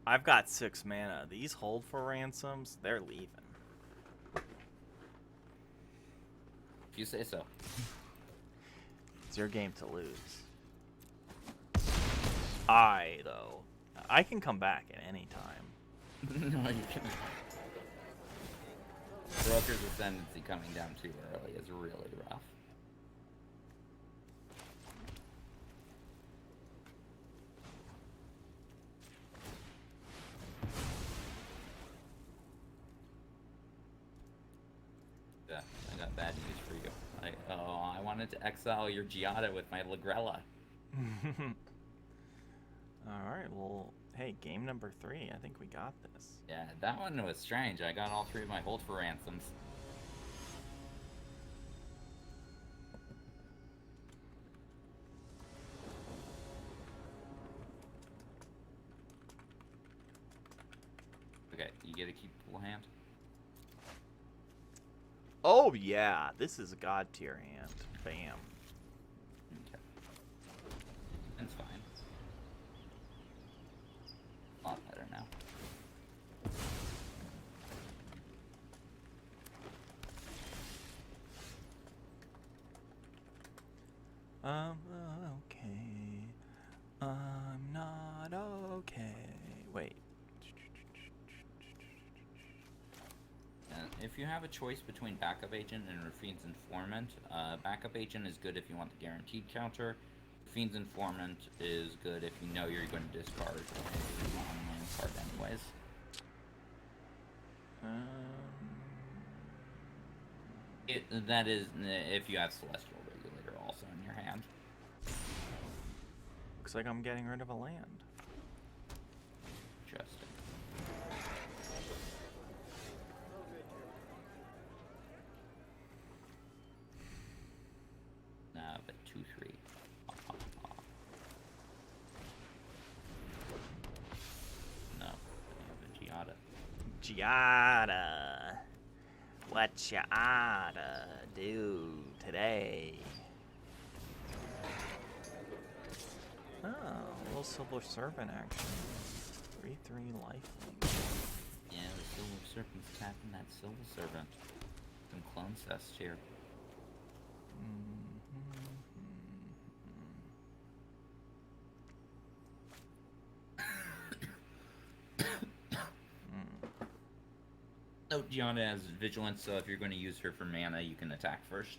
I've got 6 mana. These hold for ransoms. They're leaving. If you say so. It's your game to lose. Though, I can come back at any time. No, you can't. Broker's Ascendancy coming down too early is really rough. Yeah, I got bad news for you. I wanted to exile your Giada with my Lagrella. Alright, well, hey, game number 3. I think we got this. Yeah, that one was strange. I got all 3 of my hold for ransoms. Okay, you get to keep full hand. Oh, yeah. This is a god tier hand. Bam. Okay. That's fine. A lot better now. Okay. I'm not okay. Wait. If you have a choice between Backup Agent and Raffine's Informant, Backup Agent is good if you want the guaranteed counter. Raffine's Informant is good if you know you're going to discard a non-land card anyways. That is, if you have Celestial Regulator also in your hand. Looks like I'm getting rid of a land. Interesting. Nah, but 2/3. No, I have a Giada. Giada. What you oughta do today? Oh, a little Silver Serpent action. 3/3 lifelink. Yeah, the Silver Serpent's attacking that Silver Serpent. Some clone cest here. Oh, Gianna has Vigilance, so if you're going to use her for mana, you can attack first.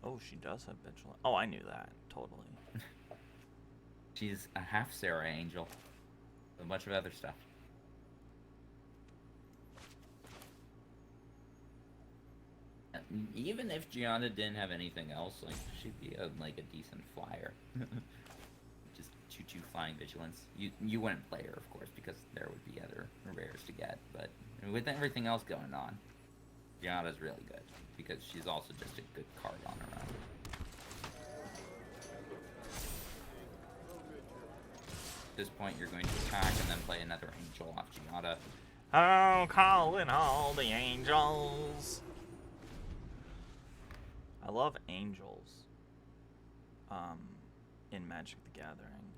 Oh, she does have Vigilance. Oh, I knew that. Totally. She's a half Sarah Angel. A bunch of other stuff. Even if Gianna didn't have anything else, like, she'd be a decent flyer. Just 2/2 flying Vigilance. You wouldn't play her, of course, because there would be other rares to get, but with everything else going on, Gianna's really good, because she's also just a good card on her own. At this point, you're going to attack and then play another Angel off Gianna. Oh, calling all the angels. I love angels. In Magic the Gathering.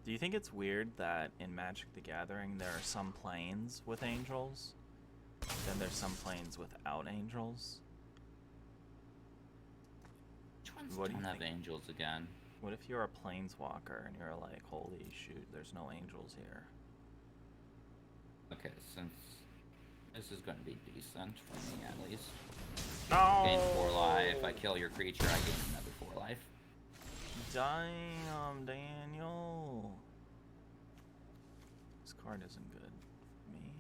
Do you think it's weird that in Magic the Gathering there are some planes with angels, then there's some planes without angels? Which ones What do don't you have think? angels again? What if you're a planeswalker and you're like, holy shoot, there's no angels here? Okay, since this is going to be decent for me at least. No! Gain 4 life. I kill your creature, I gain another 4 life. Damn, Daniel. This card isn't good for me.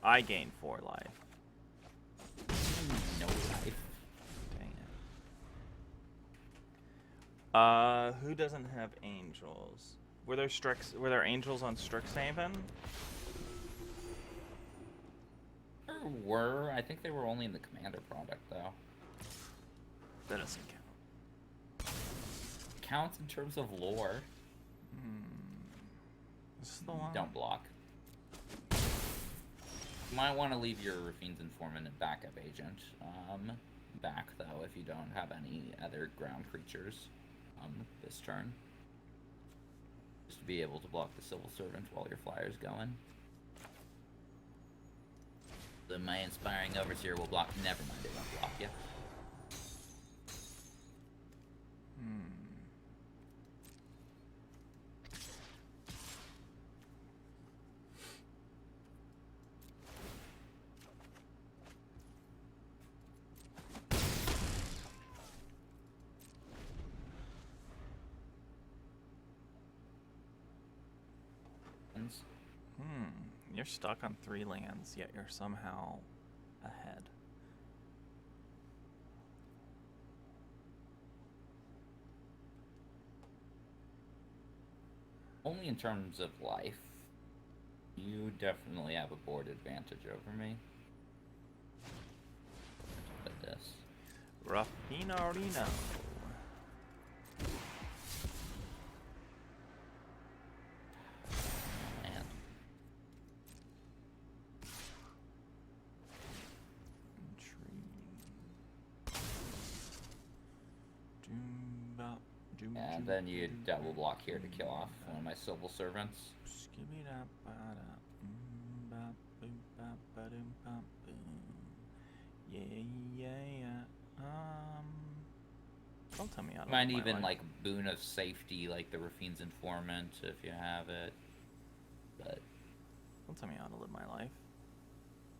I gain 4 life. No life. Dang it. Who doesn't have angels? Were there angels on Strixhaven? were. I think they were only in the Commander product, though. That doesn't count. Counts in terms of lore. Is this the one? Don't block. You might want to leave your Rafine's Informant and backup agent back, though, if you don't have any other ground creatures this turn. Just to be able to block the Civil Servant while your flyer's going. Then my Inspiring Overseer will block. Never mind, it won't block you. You're stuck on 3 lands, yet you're somehow ahead. Only in terms of life. You definitely have a board advantage over me. But this. Raffinarino. Man. And then you double block here to kill off one of my Civil Servants. Don't tell me how to Might live my even life. like Boon of Safety, like the Rafine's Informant, if you have it. But Don't tell me how to live my life.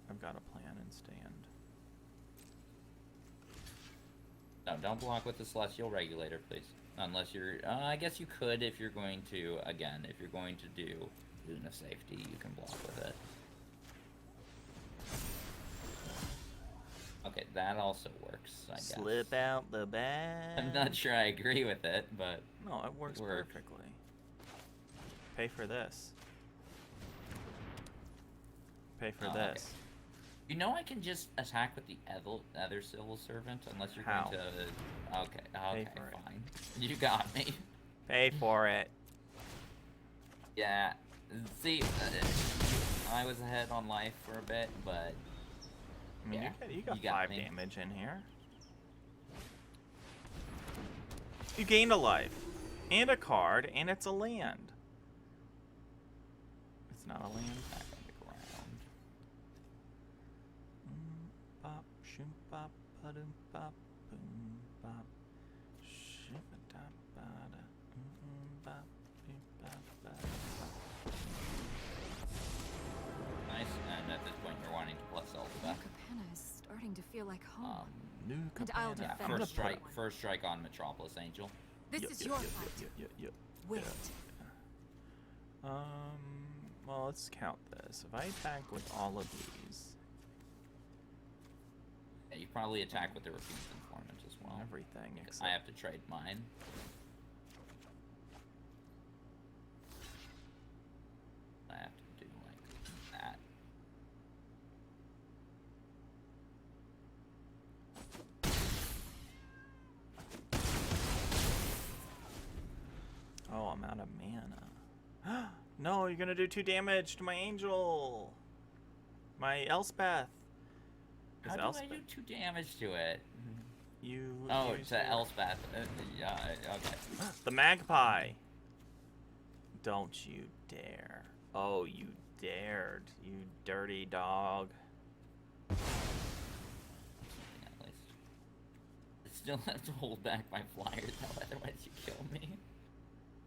I've got a plan and stand. no, don't block with the Celestial Regulator, please. Unless you're, I guess you could if you're going to, again, if you're going to do Boon of Safety, you can block with it. Okay, that also works, I guess. Slip out the bag. I'm not sure I agree with it, but... No, it works perfectly. Pay for this. Pay for this. Okay. You know I can just attack with the other Civil Servant, unless you're How? going to... Okay, for it. fine. You got me. Pay for it. Yeah, see, I was ahead on life for a bit, but... I mean, yeah, you got you got 5 me. damage in here. You gained a life, and a card, and it's a land. It's not a land back on the ground. Bop, shoom, bop, ba-dum, bop, boom, bop, shibba-da-ba-da, bop, boom, bop, ba-da, bop. Nice, and at this point you're wanting to plus all the back. Capenna is starting to feel like home. New And I'll Cabana. defend I'm First gonna strike, put- first strike on Metropolis Angel. This Yep, is yep, your yep, fight. yep, yep, yep, Wait. Well, let's count this. If I attack with all of these, Yeah, you probably attack with the Rafine's Informant as well. everything Because except I have to trade mine. I have to do like that. oh, I'm out of mana. No, you're gonna do 2 damage to my angel. My Elspeth. Is How do Elspeth? I do 2 damage to it? You. Oh, used to your- Elspeth. Yeah, okay. The magpie. Don't you dare. Oh, you dared. You dirty dog. At least. I still have to hold back my flyers, though, otherwise you kill me.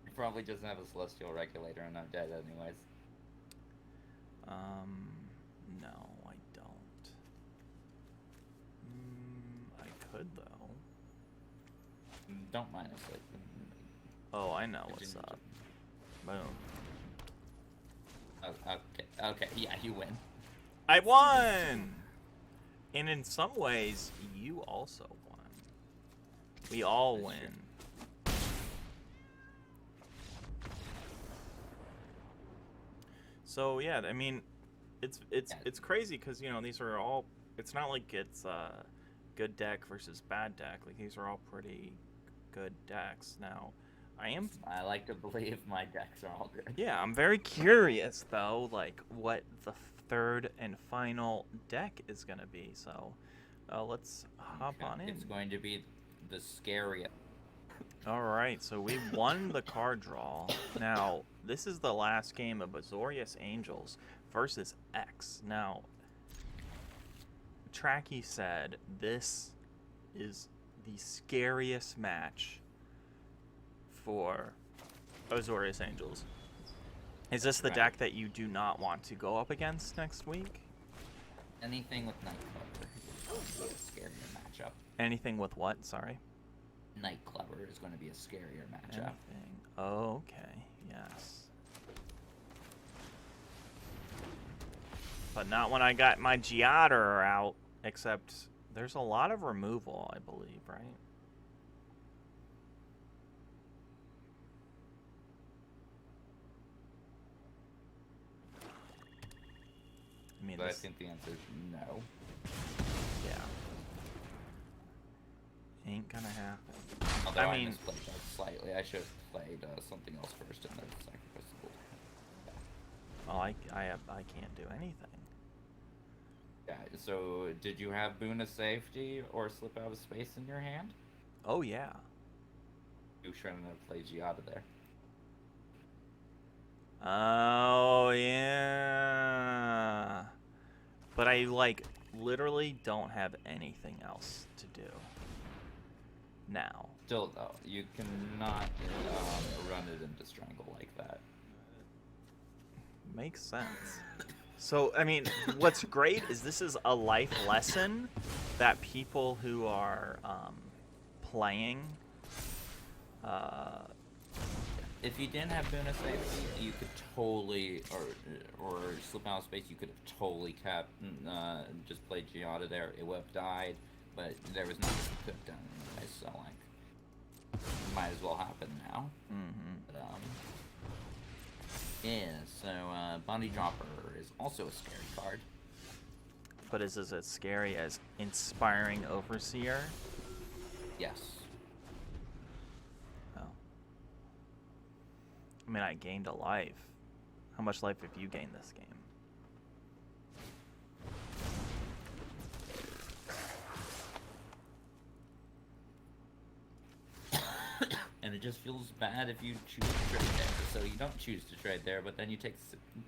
You probably just have a Celestial Regulator and I'm dead anyways. No, I don't. I could, though. Don't mind us, like... Oh, I know what's up. Boom. Oh, okay, yeah, you win. I won! And in some ways, you also won. We all That's win. true. So, yeah, I mean, It's crazy because these are all. It's not like it's good deck versus bad deck. Like these are all pretty good decks. Now, I like to believe my decks are all good. Yeah, I'm very curious though, like what the third and final deck is gonna be. So, let's hop on in. It's going to be the scariest. All right, so we won the card draw. Now, this is the last game of Azorius Angels versus X. Now, Trachy said this is the scariest match for Azorius Angels. Is this the deck that you do not want to go up against next week? Anything with Nightclubber is going to be a scarier matchup. Anything with what? Sorry. Nightclubber is going to be a scarier matchup. Anything. Oh, okay. Yes. But not when I got my Geotter out. Except there's a lot of removal, I believe, right? I mean, but I think the answer is no. Yeah. Ain't gonna happen. Although I mean, misplayed that slightly. I should have played something else first and then sacrificed the gold. well, I can't do anything. Yeah, so did you have Boon of Safety or Slip Out of Space in your hand? Oh, yeah. You shouldn't have played Giada there. Oh, yeah. But I, literally don't have anything else to do now. Still, though, you cannot run it into Strangle like that. Makes sense. So, I mean, what's great is this is a life lesson that people who are playing... if you didn't have Boon of Safety, you could totally, or Slip Out of Space, you could have totally kept, just played Giada there. It would have died, but there was nothing you could have done anyway, so, might as well happen now. Mm-hmm. But, yeah, so, Bounty Dropper is also a scary card. But is this as scary as Inspiring Overseer? Yes. Oh. I mean, I gained a life. How much life have you gained this game? And it just feels bad if you choose to trade there. So you don't choose to trade there, but then you take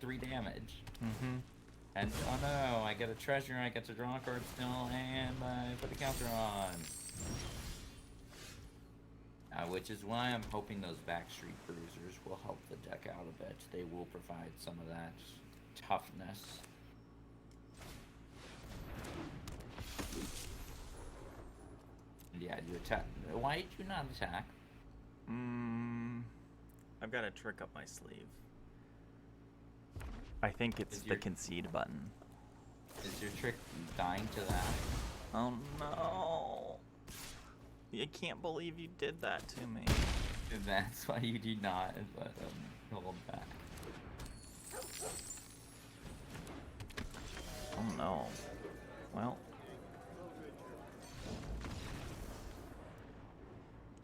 3 damage. Mm-hmm. And, oh no, I get a treasure, I get to draw a card still, and I put the counter on. Which is why I'm hoping those Backstreet Bruisers will help the deck out a bit. They will provide some of that toughness. And yeah, you attack. Why did you not attack? I've got a trick up my sleeve. I think it's the concede button. Is your trick dying to that? Oh no. I can't believe you did that to me. That's why you do not let them hold back. Oh no. Well.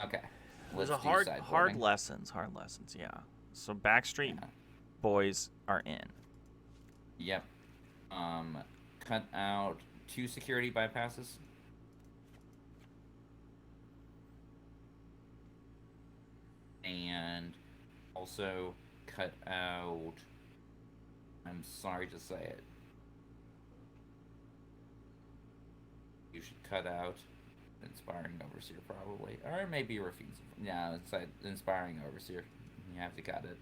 Okay. It was a hard lessons, yeah. So Backstreet Boys are in. Yep. Cut out 2 security bypasses. And also cut out, I'm sorry to say it, you should cut out Inspiring Overseer probably, or maybe Refuse. Yeah, it's like Inspiring Overseer. You have to cut it.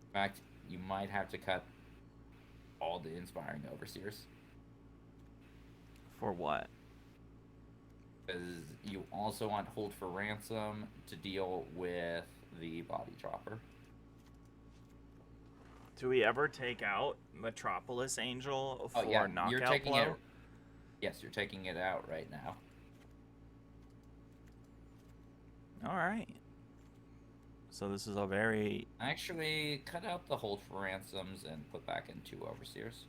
In fact, you might have to cut all the Inspiring Overseers. For what? Because you also want Hold for Ransom to deal with the Body Dropper. Do we ever take out Metropolis Angel for knockout you're taking blow? it. Yes, you're taking it out right now. All right. So this is a very... Actually, cut out the hold for ransoms and put back in 2 overseers.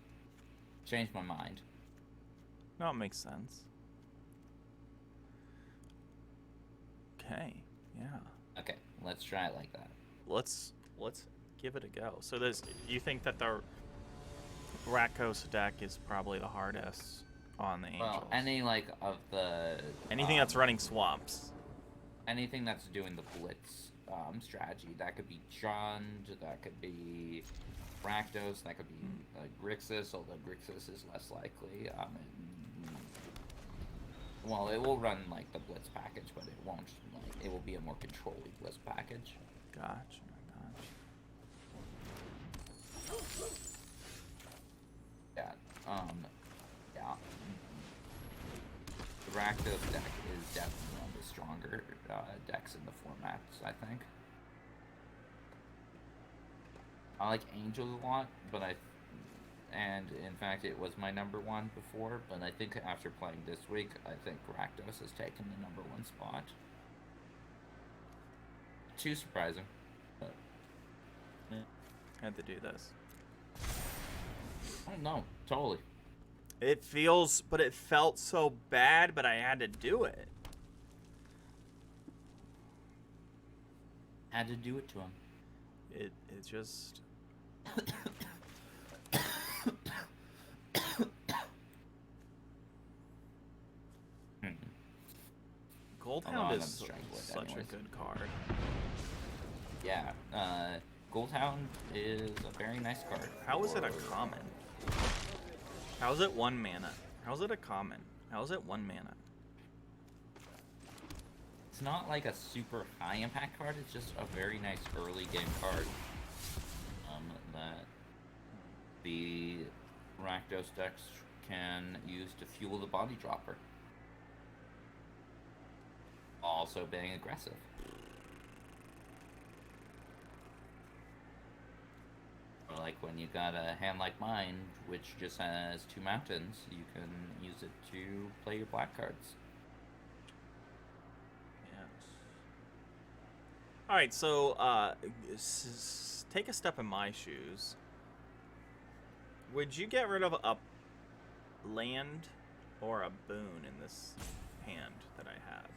Changed my mind. No, it makes sense. Okay, yeah. Okay, let's try it like that. Let's give it a go. So there's, you think that the Rakdos deck is probably the hardest on the Angels? Well, any like of the anything that's running swamps. Anything that's doing the blitz strategy. That could be Jund, that could be Rakdos, that could be Grixis, although Grixis is less likely. Well, it will run like the blitz package, but it won't. Like, it will be a more controlled blitz package. Gotcha. Yeah. Yeah. The Rakdos deck is definitely one of the stronger decks in the formats, I think. I like Angels a lot, but and in fact it was my number 1 before, but I think after playing this week, I think Rakdos has taken the number 1 spot. Too surprising. But... yeah. Had to do this. Oh no, totally. It felt so bad, but I had to do it. Had to do it to him. It just... Goldhound is such a good card. Yeah, Goldhound is a very nice card. How is it a common? How is it 1 mana? How is it a common? How is it 1 mana? It's not like a super high impact card, it's just a very nice early game card. That the Rakdos decks can use to fuel the body dropper. Also being aggressive. Or like when you got a hand like mine, which just has 2 mountains, you can use it to play your black cards. All right, so take a step in my shoes. Would you get rid of a land or a boon in this hand that I have?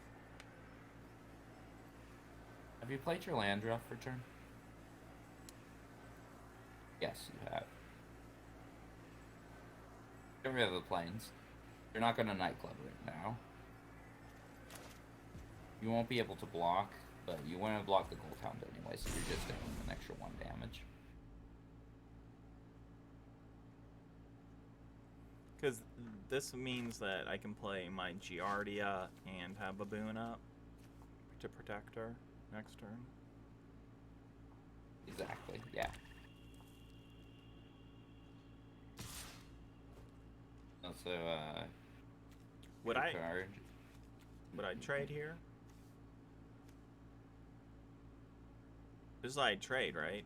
Have you played your land draft for turn? Yes, you have. Get rid of the plains. You're not going to nightclub right now. You won't be able to block. But you want to block the Goldhound anyway, so you're just taking an extra 1 damage. Because this means that I can play my Giardia and have a boon up to protect her next turn. Exactly, yeah. Also, would I trade here? This is like trade, right?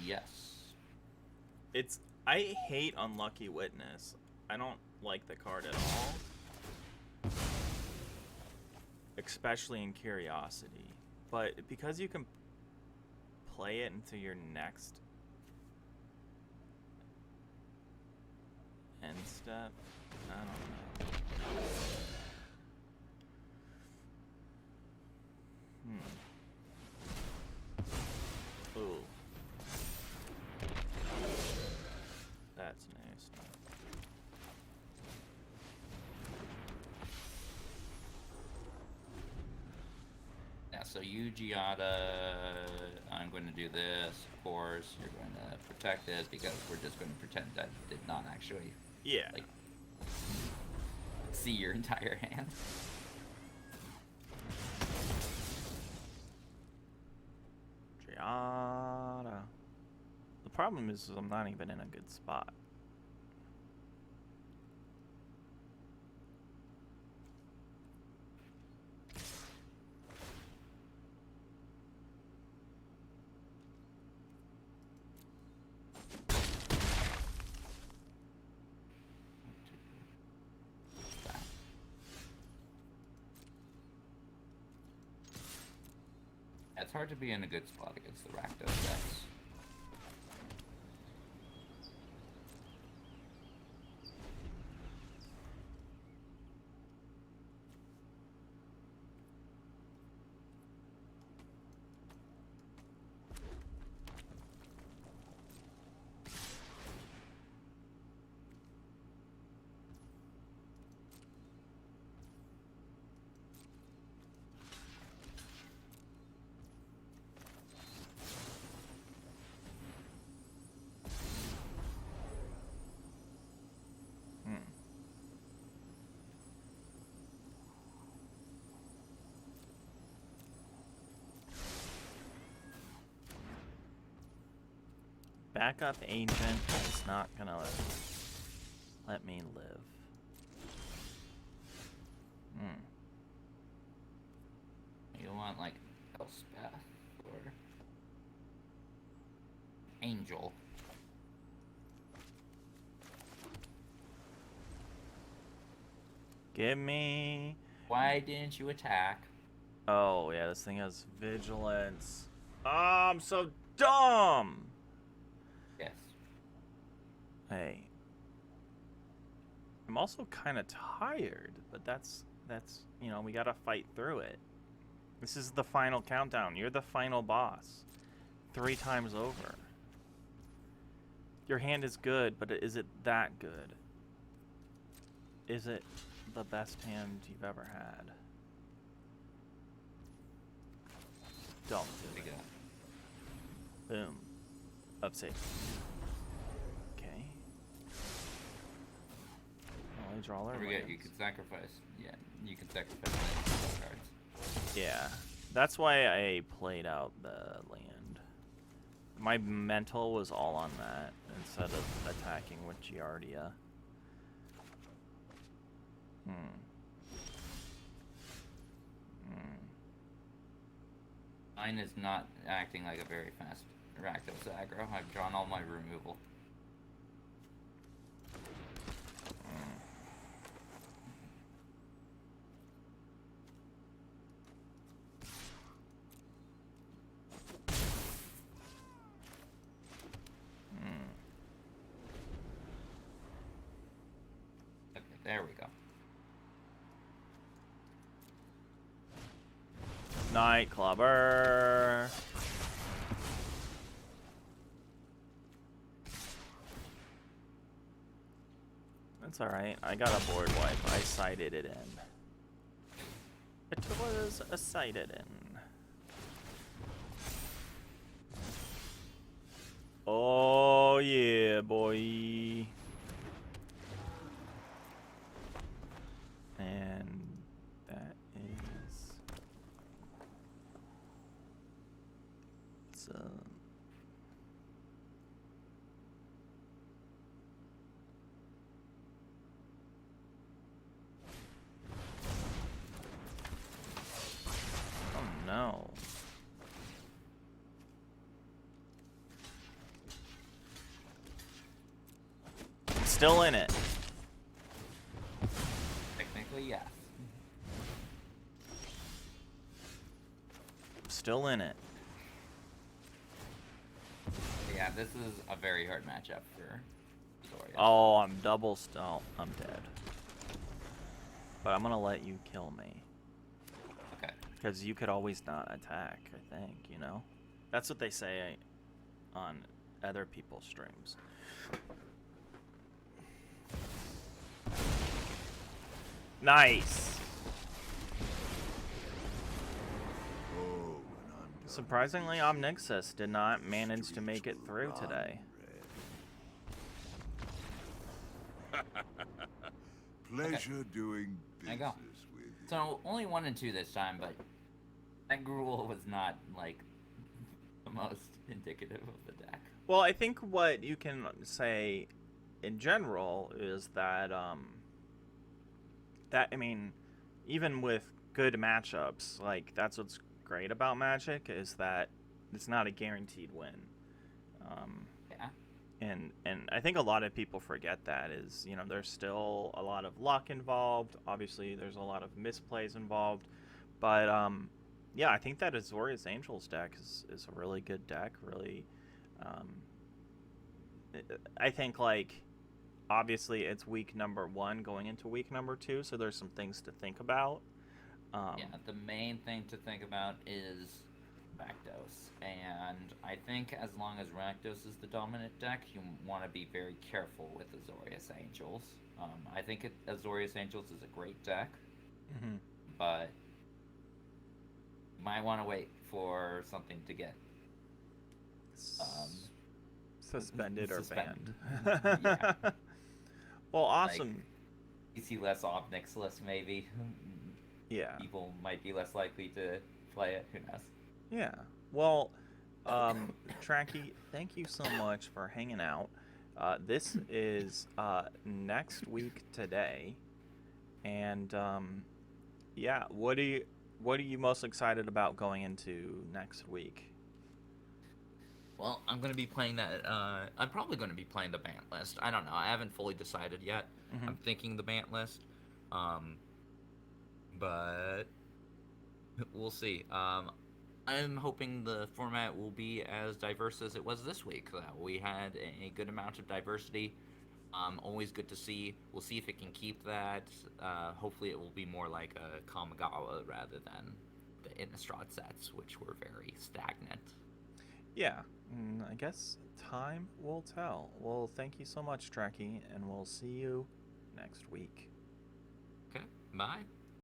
Yes. I hate Unlucky Witness. I don't like the card at all. Especially in Curiosity. But because you can play it into your next end step, I don't know. Ooh. That's nasty. Yeah, so you, Giada, I'm going to do this, of course. You're going to protect this because we're just going to pretend that did not actually, like, see your entire hand. Giada. The problem is I'm not even in a good spot. it's hard to be in a good spot against the Rakdos decks. Backup agent is not gonna let me live. You want like Elspeth or Angel. Give me. Why didn't you attack? Oh yeah, this thing has vigilance. Oh, I'm so dumb. Yes. Hey. I'm also kind of tired, but that's you know, we gotta fight through it. This is the final countdown. You're the final boss. 3 times over. Your hand is good, but is it that good? Is it the best hand you've ever had? Don't do it. Boom. Upstate. Okay. Well, I draw our Forget lands. you can sacrifice. Yeah, you can sacrifice cards. Yeah, that's why I played out the land. My mental was all on that instead of attacking with Giardia. Mine is not acting like a very fast Rakdos aggro. I've drawn all my removal. Okay, there we go. Night Clubber. That's alright. I got a board wipe. I sighted it in. It was a sighted in. Oh yeah, boy. And that is oh no. Still in it. Technically, yes. Still in it. Yeah, this is a very hard matchup for Azorius. Oh, I'm double still. I'm dead. But I'm gonna let you kill me. Okay. Because you could always not attack, I think, you know? That's what they say on other people's streams. Nice! Surprisingly, Omnixus did not manage to make it through today. Pleasure doing There you go. business with you. So, only 1 and 2 this time, but that Gruul was not, like, the most indicative of the deck. Well, I think what you can say in general is that, I mean, even with good matchups, like, that's what's great about Magic, is that it's not a guaranteed win. Yeah. And I think a lot of people forget that is, you know, there's still a lot of luck involved. Obviously, there's a lot of misplays involved. But yeah, I think that Azorius Angels deck is a really good deck. Really, um, I think like obviously it's week number 1 going into week number 2, so there's some things to think about. Yeah, the main thing to think about is Rakdos, and I think as long as Rakdos is the dominant deck, you want to be very careful with Azorius Angels. I think Azorius Angels is a great deck, Mm-hmm. but you might want to wait for something to get Suspended or suspended. banned. Yeah. Well, awesome. Like, you see less Omnix list, maybe. Yeah. People might be less likely to play it. Who knows? Yeah. Well, Trachy, thank you so much for hanging out. This is next week today, and yeah, what are you most excited about going into next week? Well, I'm going to be playing that. I'm probably going to be playing the Bant list. I don't know. I haven't fully decided yet. Mhm. I'm thinking the Bant list. But we'll see. I'm hoping the format will be as diverse as it was this week. We had a good amount of diversity. Always good to see. We'll see if it can keep that. Hopefully it will be more like a Kamigawa rather than the Innistrad sets, which were very stagnant. Yeah, I guess time will tell. Well, thank you so much, Trachy, and we'll see you next week. Okay, bye.